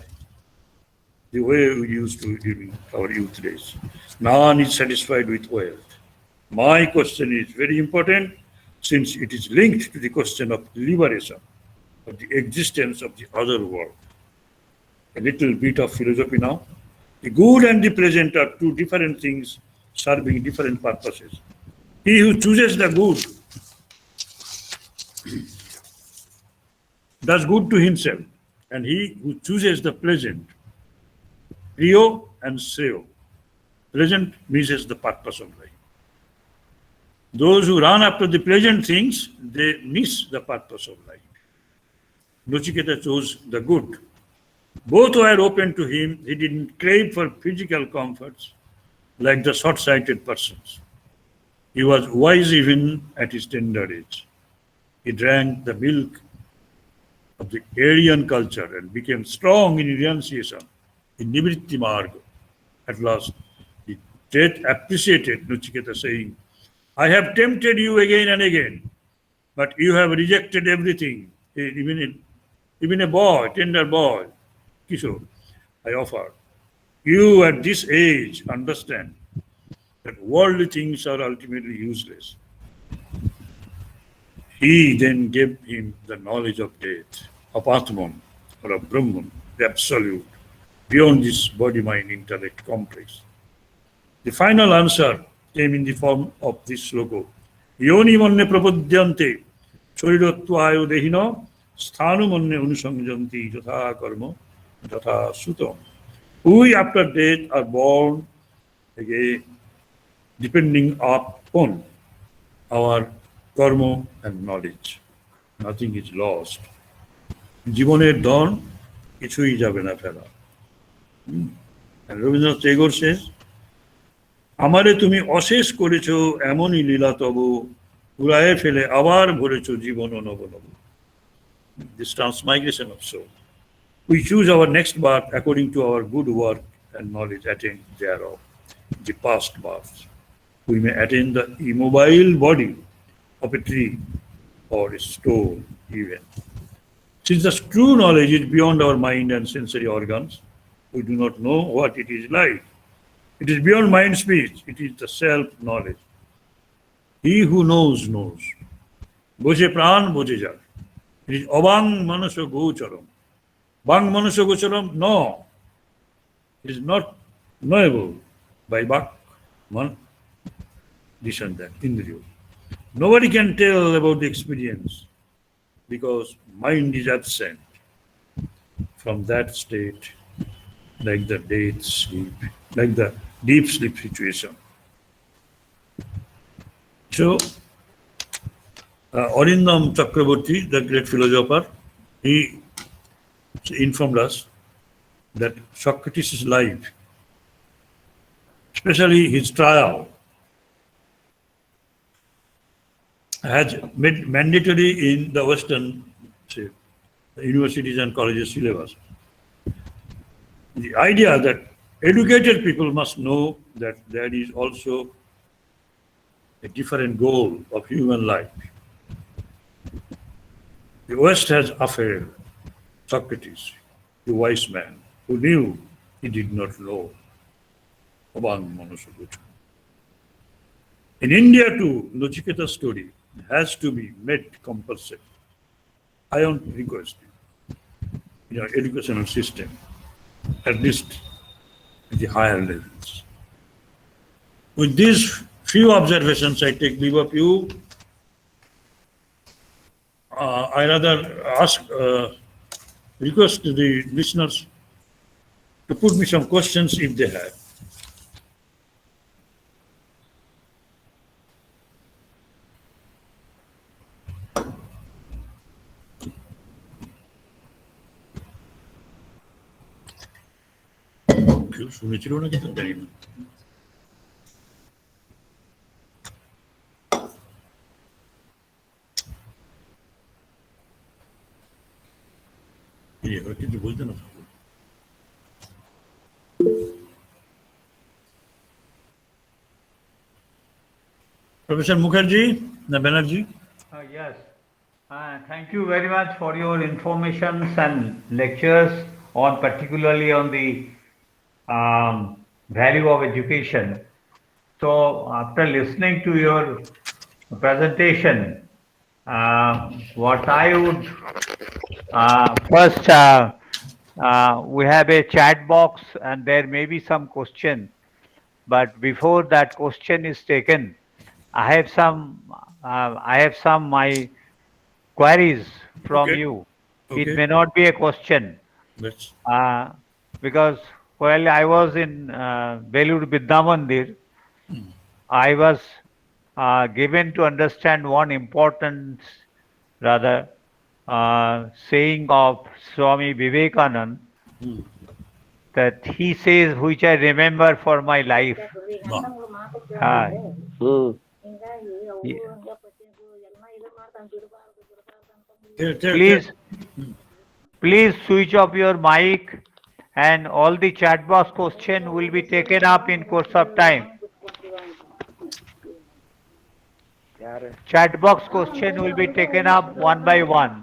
the way we used to during our youth days. None is satisfied with wealth. My question is very important since it is linked to the question of liberation, of the existence of the other world. A little bit of philosophy now. The good and the pleasant are two different things serving different purposes. He who chooses the good does good to himself, and he who chooses the pleasant, priyo and sreyo, pleasant misses the purpose of life. Those who run after the pleasant things, they miss the purpose of life. Nachiketa chose the good. Both were open to him. He didn't crave for physical comforts like the short-sighted persons. He was wise even at his tender age. He drank the milk of the Aryan culture and became strong in renunciation, in Nivritti Marga. At last, the death appreciated Nachiketa, saying, "I have tempted you again and again, but you have rejected everything, even a boy, tender boy, Kishore, I offer. You at this age understand that worldly things are ultimately useless." He then gave him the knowledge of death, of Atman, or of Brahman, the absolute, beyond this body-mind-intellect complex. The final answer came in the form of this sloka. Yoni manne prapadyante choriratvayo dehino sthanu manne anusangjanti jatha karma jatha sutam. We after death are born again depending upon our karma and knowledge. Nothing is lost. জীবনের ধন কিছুই যাবে না ফেলা। And Rabindranath Tagore says, আমারে তুমি অশেষ করেছো এমনই লীলা তব উড়ায়ে ফেলে আবার ভরেছো জীবন নব নব। This transmigration of soul. We choose our next birth according to our good work and knowledge attained thereof, the past births. We may attain the immobile body of a tree or a stone even. Since the true knowledge is beyond our mind and sensory organs, we do not know what it is like. It is beyond mind speech. It is the self-knowledge. He who knows, knows. Boshe pran boje jak. It is abang manasya gocharam. Bang manasya gocharam, no. It is not knowable by bak, man, this and that, indriyo. Nobody can tell about the experience because mind is absent from that state, like the dead sleep, like the deep sleep situation. So, Arindam Chakraborty, the great philosopher, he informed us that Socrates' life, especially his trial, has made mandatory in the Western universities and colleges syllabus. The idea that educated people must know that there is also a different goal of human life. The West has affair Socrates, the wise man, who knew he did not know. In India too, Nachiketa's story has to be made compulsory. I want to request in our educational system, at least at the higher levels. With these few observations, I take leave of you. I rather ask request the listeners to put me some questions if they have. শুনেছিল না কিন্তু জানি না। কিছু বলতে না। Professor Mukherjee, Banerjee. Yes. Thank you very much for your informations and lectures on particularly on the value of education. So after listening to your presentation, what I would first we have a chat box and there may be some question, but before that question is taken, I have some my queries from Okay. you. Okay. It may not be a question That's because while I was in Belur Vidya Mandir, I was given to understand one important, rather, saying of Swami Vivekanand that he says, which I remember for my life. Please switch off your mic and all the chat box question will be taken up in course of time. Chat box question will be taken up one by one.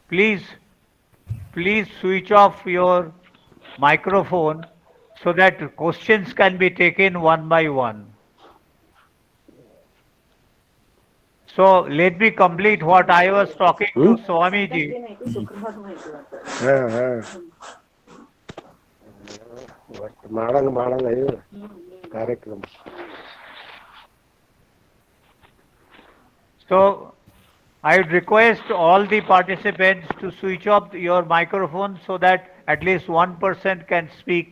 Please switch off your microphone so that questions can be taken one by one. So let me complete what I was talking to Swamiji. So I would request all the participants to switch off your microphone so that at least one person can speak,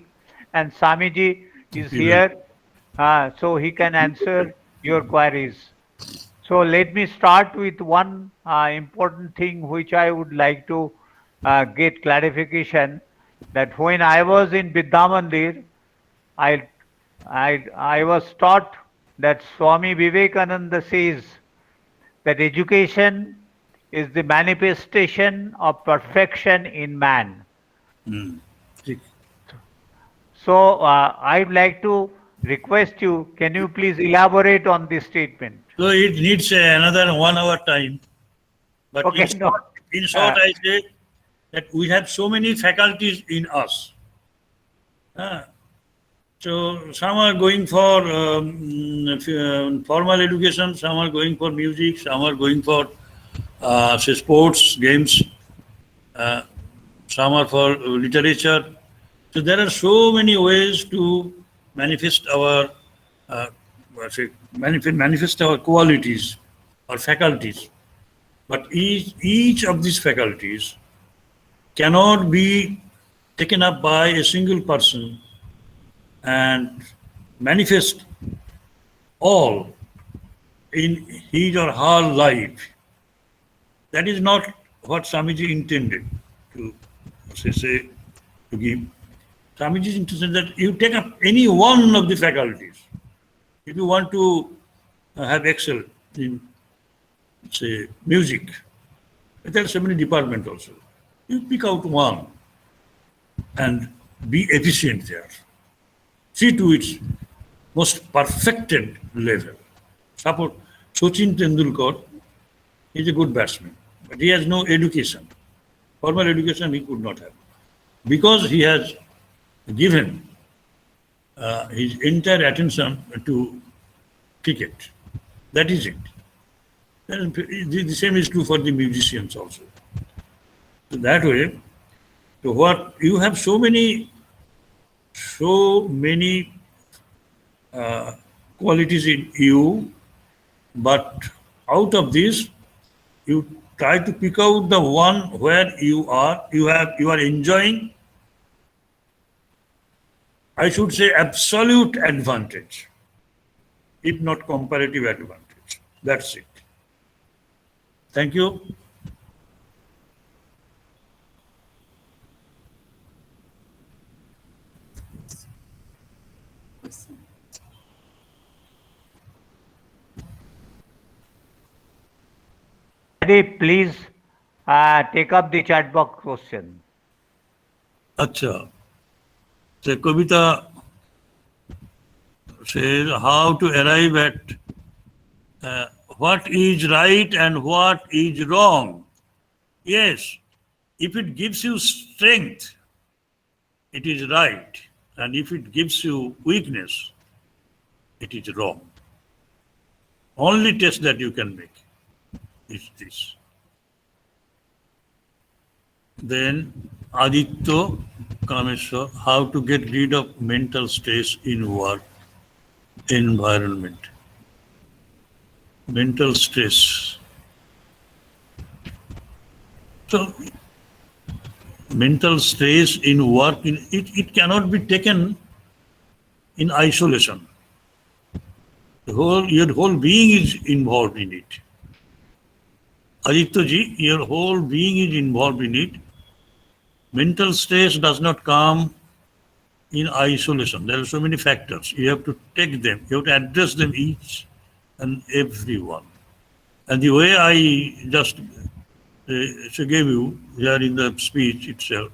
and Swamiji is here, so he can answer your queries. So let me start with one important thing which I would like to get clarification, that when I was in Vidya Mandir, I was taught that Swami Vivekananda says that education is the manifestation of perfection in man. So I'd like to request you, can you please elaborate on this statement? So it needs another 1 hour time. But Okay, in short, I say that we have so many faculties in us. So some are going for formal education, some are going for music, some are going for say sports, games, some are for literature. So there are so many ways to manifest our manifest our qualities or faculties. But each of these faculties cannot be taken up by a single person and manifest all in his or her life. That is not what Swamiji intended to say to give. Swamiji intended that you take up any one of the faculties. If you want to have excel in, say, music, there are so many departments also. You pick out one and be efficient there. See to its most perfected level. Suppose Sachin Tendulkar is a good batsman, but he has no education. Formal education he could not have. Because he has given his entire attention to cricket. That is it. The same is true for the musicians also. So that way, so what you have so many qualities in you, but out of this, you try to pick out the one where you are enjoying, I should say, absolute advantage, if not comparative advantage. That's it. Thank you. Please take up the chat box question. Acha. So Kavita says how to arrive at what is right and what is wrong. Yes, if it gives you strength, it is right. And if it gives you weakness, it is wrong. Only test that you can make is this. Then Aditya Kameshwar, how to get rid of mental stress in work environment. Mental stress. So mental stress in work, it cannot be taken in isolation. Your whole being is involved in it. Aditya ji, your whole being is involved in it. Mental stress does not come in isolation. There are so many factors. You have to take them. You have to address them each and every one. And the way I just gave you here in the speech itself,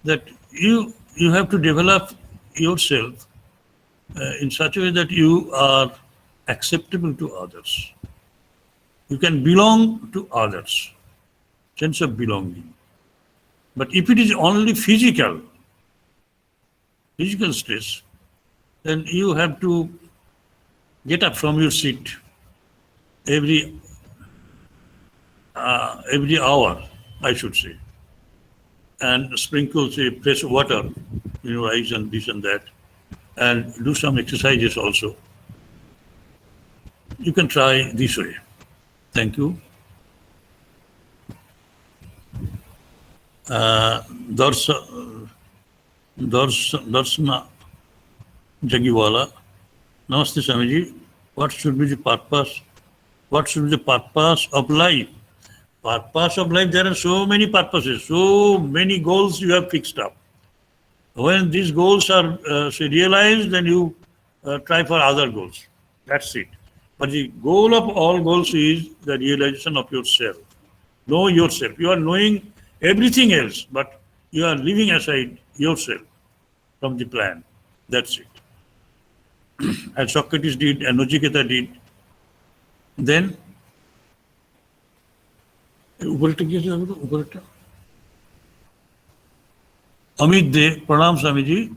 that you have to develop yourself in such a way that you are acceptable to others. You can belong to others, sense of belonging. But if it is only physical stress, then you have to get up from your seat every hour, I should say, and sprinkle, say, fresh water in your eyes and this and that, and do some exercises also. You can try this way. Thank you. Darsana Jagiwala. Namaste Swamiji. What should be the purpose? What should be the purpose of life? Purpose of life, there are so many purposes, so many goals you have fixed up. When these goals are realized, then you try for other goals. That's it. But the goal of all goals is the realization of yourself. Know yourself. You are knowing everything else, but you are leaving aside yourself from the plan. That's it. As Socrates did, and Nachiketa did. Then, Amit De, Pranam Swamiji,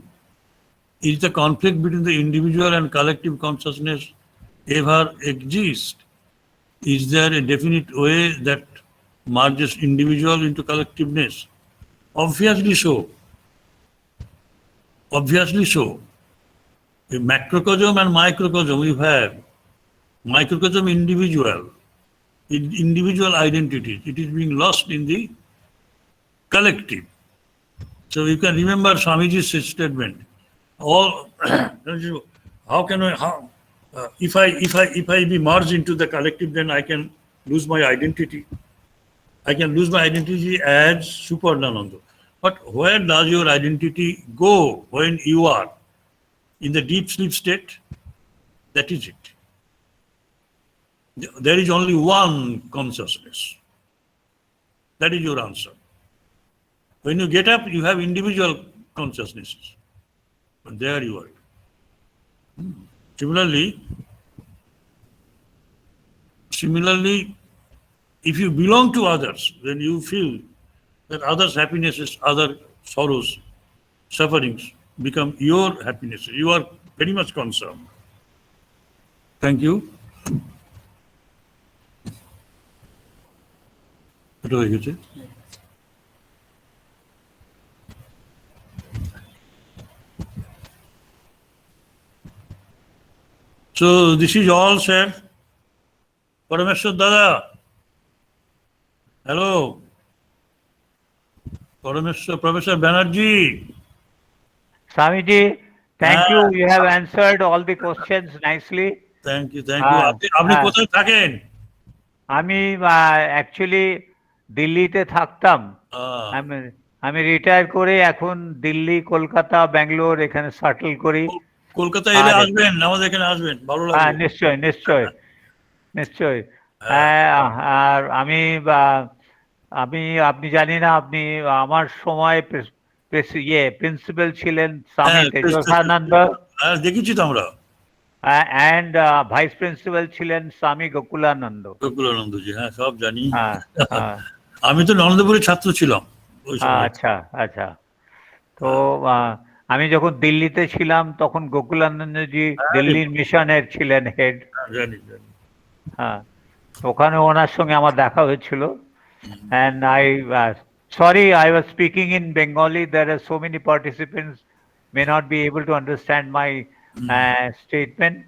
is the conflict between the individual and collective consciousness ever exist? Is there a definite way that merges individual into collectiveness? Obviously so. Obviously so. A macrocosm and microcosm you have. Microcosm individual identity. It is being lost in the collective. So you can remember Swamiji's statement. All how can I if I be merged into the collective, then I can lose my identity. I can lose my identity as Supernananda. But where does your identity go when you are in the deep sleep state? That is it. There is only one consciousness. That is your answer. When you get up, you have individual consciousnesses. But there you are. Similarly, if you belong to others, then you feel that others' happinesses, other sorrows, sufferings become your happiness. You are very much concerned. Thank you. What do you say? So this is all, sir. Parameshwar Dada. Hello. Professor Banerjee. Swamiji, thank Ah, you. You have answered all the questions nicely. thank you. আহ, আপনি আহ, কোথায় থাকেন? আমি actually দিল্লিতে থাকতাম। আহ, আমি আমি retire করে এখন দিল্লি, কলকাতা, ব্যাঙ্গালোর এখানে সেটেল করি। কলকাতা এলে আর আসবেন, আমাদের এখানে আসবেন, ভালো হ্যাঁ, লাগবে। নিশ্চয়, নিশ্চয়, নিশ্চয়। হ্যাঁ, আর আমি আমি আপনি জানি না, আপনি আমার সময় প্রিন্সিপাল ছিলেন স্বামী হ্যাঁ, তেজস্বানন্দ, হ্যাঁ, দেখেছি তো আমরা, অ্যান্ড ভাইস প্রিন্সিপাল ছিলেন স্বামী গোকুলানন্দ। গোকুলানন্দজি, হ্যাঁ সব জানি। হ্যাঁ, হ্যাঁ, আমি তো নন্দপুরের ছাত্র ছিলাম ওই সময়। আচ্ছা, আচ্ছা। তো আমি যখন দিল্লিতে ছিলাম তখন গোকুলানন্দজি হ্যাঁ, দিল্লির মিশনের ছিলেন হেড। জানি জানি। হ্যাঁ, ওখানে ওনার সঙ্গে আমার দেখা হয়েছিল। And sorry, I was speaking in Bengali. There are so many participants may not be able to understand my statement.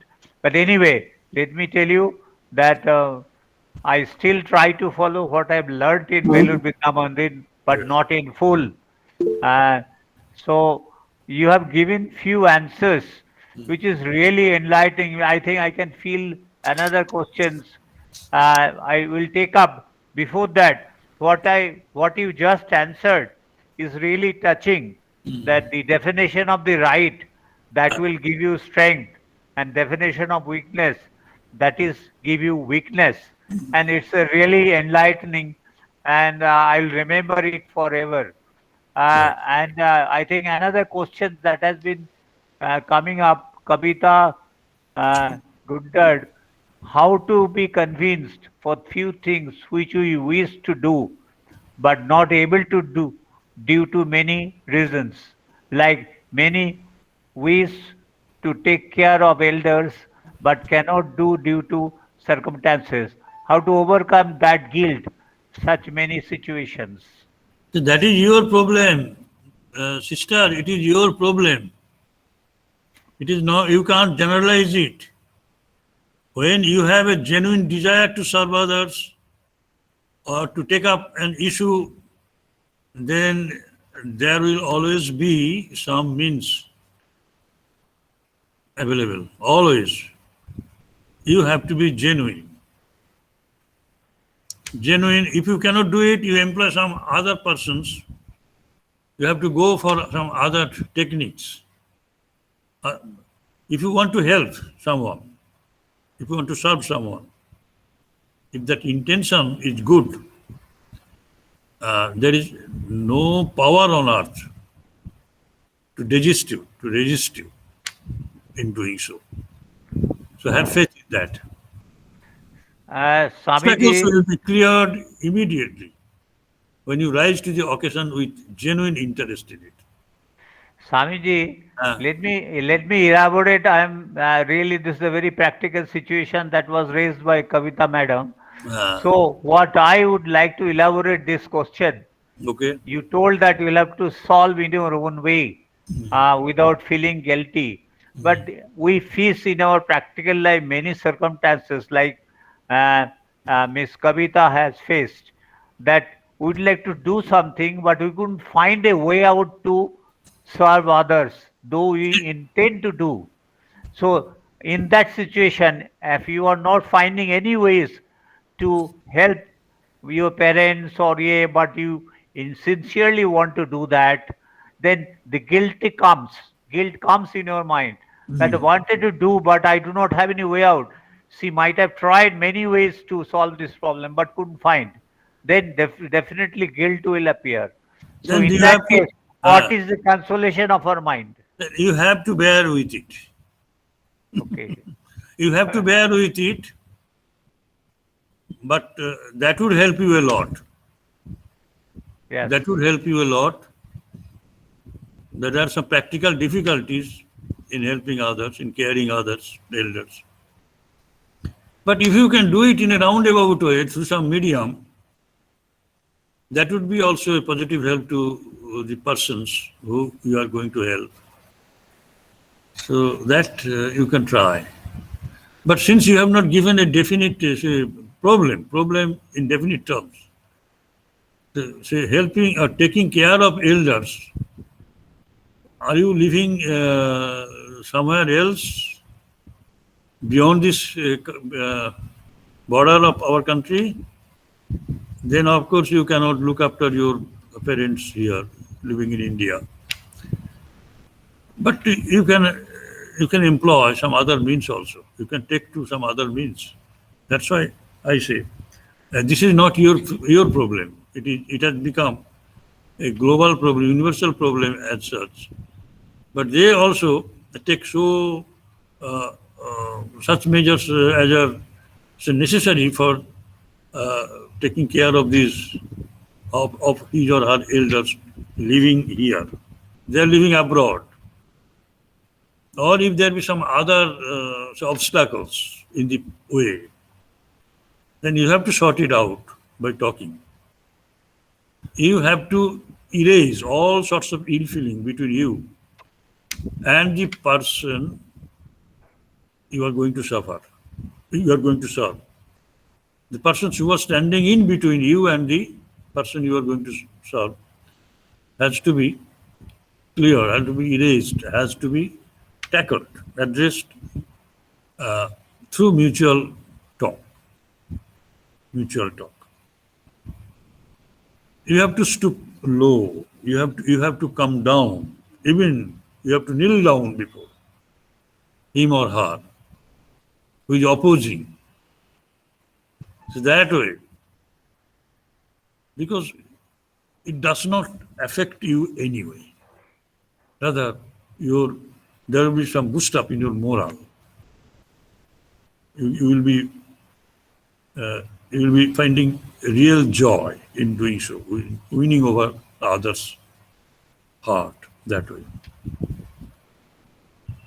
But anyway, let me tell you that I still try to follow what I've learned in Belur Bigla Mandir, but Yes. not in full. So you have given few answers, which is really enlightening. I think I can feel another questions I will take up. Before that, what you just answered is really touching. That the definition of the right that will give you strength, and definition of weakness that is give you weakness, and it's a really enlightening, and I'll remember it forever. And I think another question that has been coming up, Kavita Guddad, how to be convinced for few things which we wish to do but not able to do due to many reasons, like many wish to take care of elders but cannot do due to circumstances. How to overcome that guilt, such many situations. So that is your problem, sister. It is your problem. It is no. You can't generalize it. When you have a genuine desire to serve others or to take up an issue, then there will always be some means available. Always. You have to be genuine. Genuine. If you cannot do it, you employ some other persons. You have to go for some other techniques. If you want to help someone, if you want to serve someone, if that intention is good, there is no power on earth to resist you in doing so. So have faith in that. Obstacles Swamiji, will be cleared immediately when you rise to the occasion with genuine interest in it. Swamiji, Ah. let me elaborate. I am really, this is a very practical situation that was raised by Kavita Madam. Ah, So what I would like to elaborate this question. okay. You told that you will have to solve in your own way without feeling guilty. But we face in our practical life many circumstances like Miss Kavita has faced, that we'd like to do something, but we couldn't find a way out to serve others, though we intend to do. So in that situation, if you are not finding any ways to help your parents or but you sincerely want to do that, then the guilt comes. Guilt comes in your mind that I wanted to do, but I do not have any way out. She might have tried many ways to solve this problem, but couldn't find. Then definitely guilt will appear. So Then in you that have to, case, what is the consolation of our mind? you have to bear with it. Okay. You have to bear with it, but that would help you a lot. Yes. That would help you a lot. There are some practical difficulties in helping others, in caring others, elders. But if you can do it in a roundabout way through some medium, that would be also a positive help to the persons who you are going to help. So that you can try. But since you have not given a definite problem in definite terms, say helping or taking care of elders, are you living somewhere else beyond this border of our country? Then of course you cannot look after your parents here living in India. But you can employ some other means also. You can take to some other means. That's why I say this is not your problem. It has become a global problem, universal problem as such. But they also take such measures as are necessary for taking care of these of his or her elders living here. They are living abroad. Or if there be some other obstacles in the way, then you have to sort it out by talking. You have to erase all sorts of ill feeling between you and the person you are going to suffer. You are going to serve. The persons who are standing in between you and the person you are going to serve has to be clear, has to be erased, has to be tackled, addressed through mutual talk. Mutual talk. You have to stoop low. You have to come down. Even you have to kneel down before him or her who is opposing. So that way, because it does not affect you anyway. Rather, there will be some boost up in your morale. You will be finding real joy in doing so, winning over others' heart that way.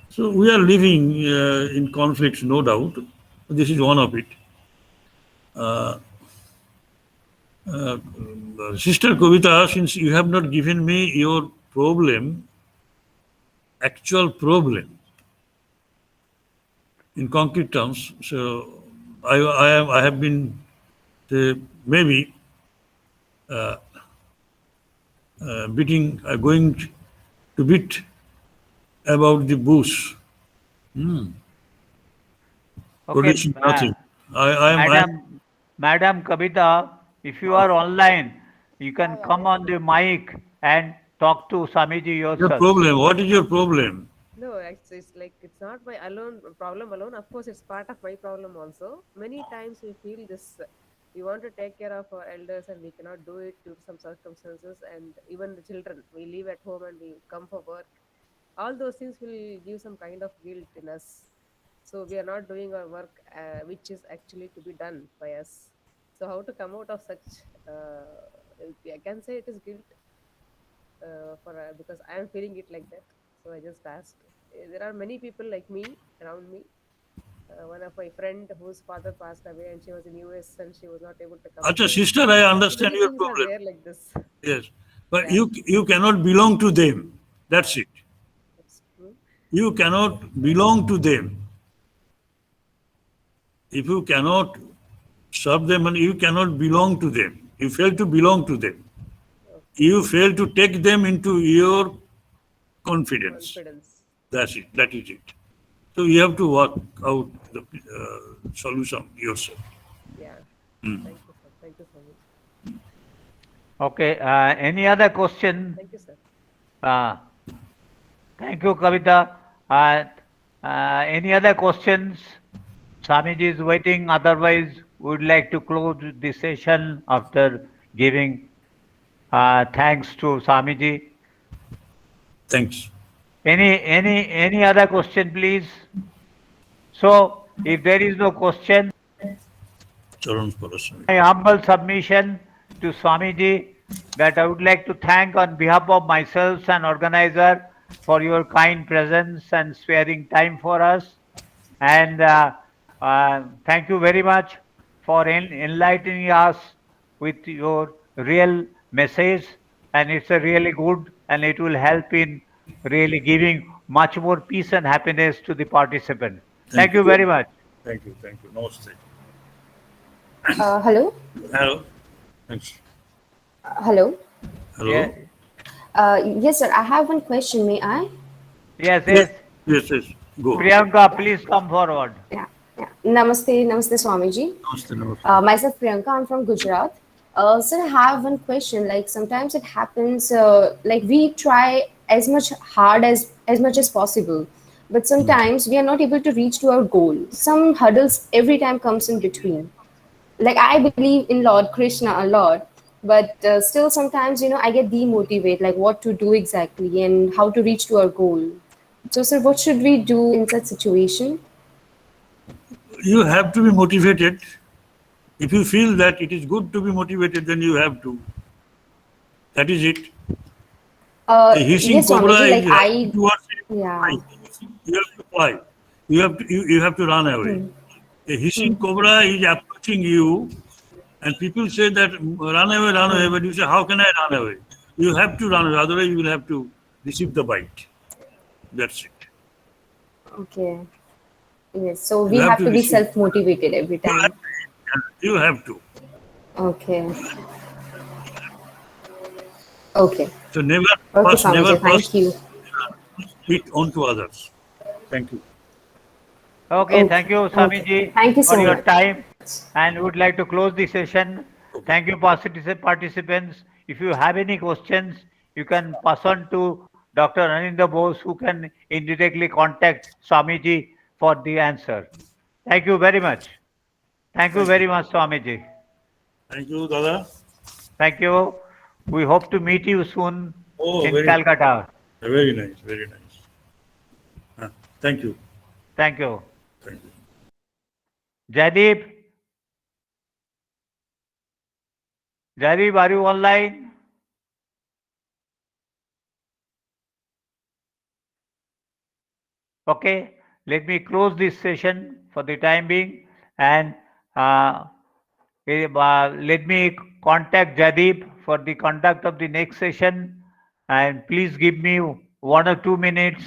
So we are living in conflicts, no doubt. This is one of it. Sister Kavita, since you have not given me your problem, actual problem, in concrete terms, so I have been maybe going to beat about the bush. Producing nothing. Madam Kavita, if you are online, you can come on the mic and talk to Swamiji Your yourself. problem. What is your problem? No, it's like it's not my alone problem alone. Of course, it's part of my problem also. Many times we feel this. We want to take care of our elders and we cannot do it due to some circumstances. And even the children, we leave at home and we come for work. All those things will give some kind of guilt in us. So we are not doing our work, which is actually to be done by us. So how to come out of such? I can say it is guilt because I am feeling it like that. So I just asked. There are many people like me around me. One of my friend whose father passed away and she was in US and she was not able to come. Acha, sister, I understand Many your things are problem. there like this. Yes, but you cannot belong to them. That's it. That's true. You cannot belong to them. If you cannot serve them and you cannot belong to them, you fail to belong to them. You fail to take them into your confidence. That's it. That is it. So you have to work out the solution yourself. Yeah. Thank you, sir. Thank you so much. Okay, any other question? Thank you, sir. Thank you, Kavita. Any other questions? Swamiji is waiting. Otherwise, we would like to close the session after giving thanks to Swamiji. Thanks. Any other question, please? So, if there is no question, my humble submission to Swamiji that I would like to thank on behalf of myself and organizer for your kind presence and sparing time for us. And thank you very much for enlightening us with your real message. And it's a really good and it will help in really giving much more peace and happiness to the participant. Thank you very much. Thank you. Thank you. Namaste. Hello. Hello. Thanks. Hello. Hello. Yes, sir. I have one question. May I? Yes, Yes. yes. Yes. Yes. Go. Priyanka, please come forward. Yeah. Yeah. Namaste. Namaste, Swamiji. Namaste. Namaste. Myself, Priyanka. I'm from Gujarat. Sir, I have one question. Like sometimes it happens. Like we try as much hard as much as possible, but sometimes we are not able to reach to our goal. Some hurdles every time comes in between. Like I believe in Lord Krishna a lot, but still sometimes I get demotivated, like what to do exactly and how to reach to our goal. So, sir, what should we do in such situation? You have to be motivated. If you feel that it is good to be motivated, then you have to. That is it. A hissing Yes, cobra Swamiji, like is running I, towards yeah. you. You have to fly. You have to run away. A hissing cobra is approaching you, and people say that run away. But you say, how can I run away? You have to run away. Otherwise, you will have to receive the bite. That's it. Okay. Yes, so You we have have to to be receive. self-motivated every You have time. to. You have to. Okay. Okay. So never Okay, never Swamiji, pass thank you. it on to others. Thank you. Okay, thank Okay. you, Okay. Swamiji, Thank you for so your much. time. And would like to close the session. Okay. Thank you, participants. If you have any questions, you can pass on to Dr. Anindya Bose, who can indirectly contact Swamiji for the answer. Thank you very much. Thank you Thank you. very much, Swamiji. Thank you, Dada. Thank you. We hope to meet you soon Oh, in very nice. Calcutta. Very nice. Very nice. Thank you. Thank you. Thank you. Jaideep, Jaideep, are you online? Okay, let me close this session for the time being, and uh, let me contact Jaideep for the conduct of the next session, and please give me 1 or 2 minutes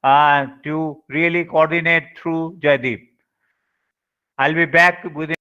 to really coordinate through Jaideep. I'll be back within.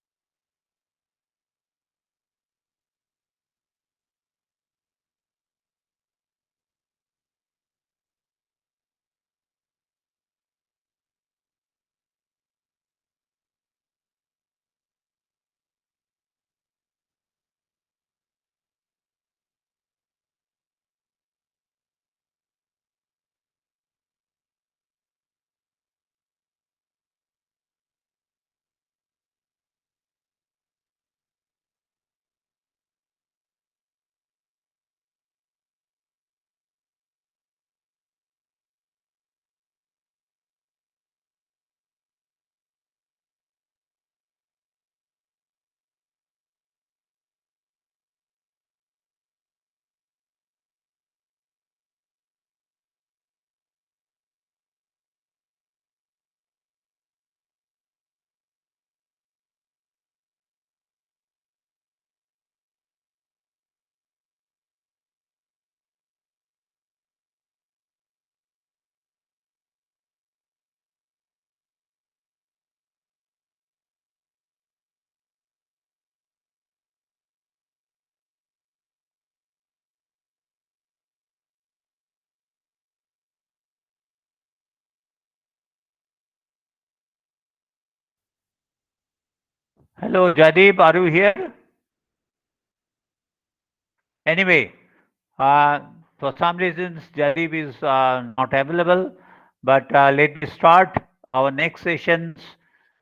Hello, Jaideep, are you here? Anyway, uh, for some reasons, Jaideep is not available, but let me start our next sessions,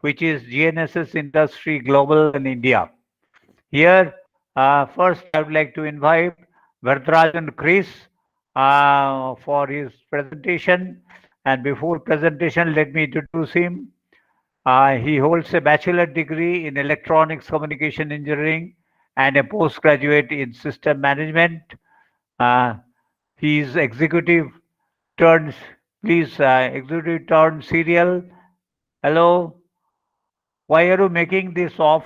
which is GNSS Industry Global in India. Here, first, I would like to invite Varatharajan Chris for his presentation. And before presentation, let me introduce him. He holds a bachelor degree in electronics communication engineering and a postgraduate in system management. Uh, he is executive turned, please, executive turned serial. Hello, why are you making this off?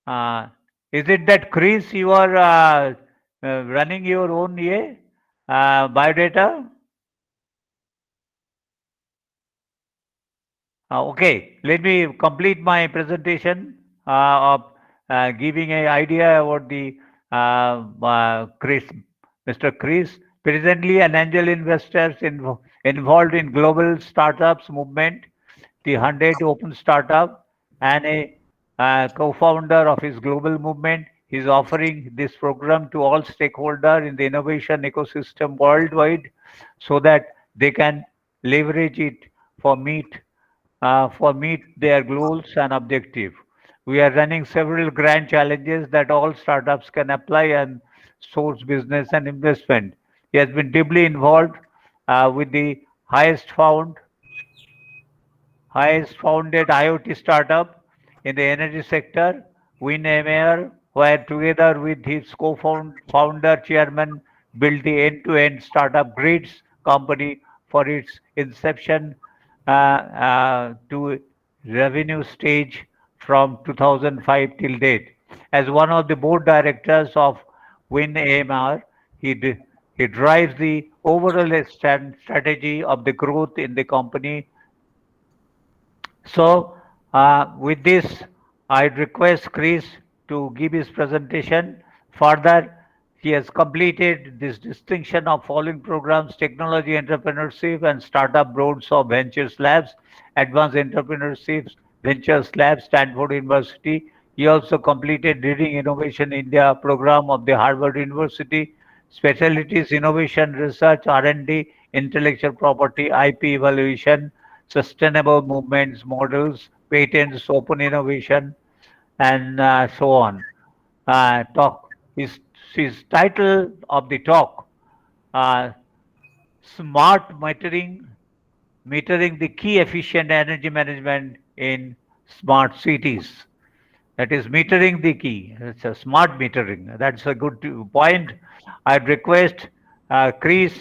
Uh, is it that Chris, you are running your own biodata? Okay, let me complete my presentation of giving an idea about the Chris, Mr. Chris, presently an angel investor involved in global startups movement, the 100 Open Startup, and a co-founder of his global movement. He's offering this program to all stakeholders in the innovation ecosystem worldwide so that they can leverage it for meet their goals and objective. We are running several grand challenges that all startups can apply and source business and investment. He has been deeply involved with the highest founded IoT startup in the energy sector, WinMR, where together with his co-founder chairman built the end-to-end startup Grids company for its inception to revenue stage from 2005 till date. As one of the board directors of WinMR, he drives the overall strategy of the growth in the company. So, with this, I request Chris to give his presentation. Further, he has completed this distinction of following programs: Technology Entrepreneurship and Startup Boards of Ventures Labs, Advanced Entrepreneurship Ventures Labs, Stanford University. He also completed Leading Innovation India program of the Harvard University, specialties innovation research, R&D, intellectual property, IP evaluation, sustainable movements, models, patents, open innovation, and so on. Talk his title of the talk, uh, smart metering the key efficient energy management in smart cities. That is metering the key. It's a smart metering. That's a good point. I'd request Chris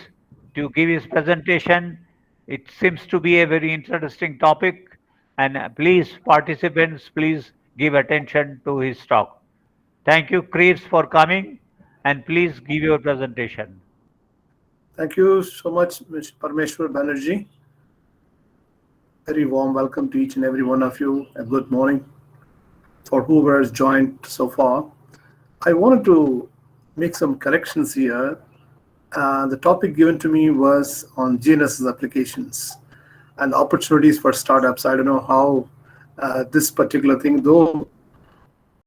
to give his presentation. It seems to be a very interesting topic, and please, participants, please give attention to his talk. Thank you, Chris, for coming, and please give your presentation. Thank you so much, Mr. Parmeshwar Banerjee. Very warm welcome to each and every one of you, and good morning for whoever has joined so far. I wanted to make some corrections here. The topic given to me was on GNSS applications and opportunities for startups. I don't know how this particular thing, though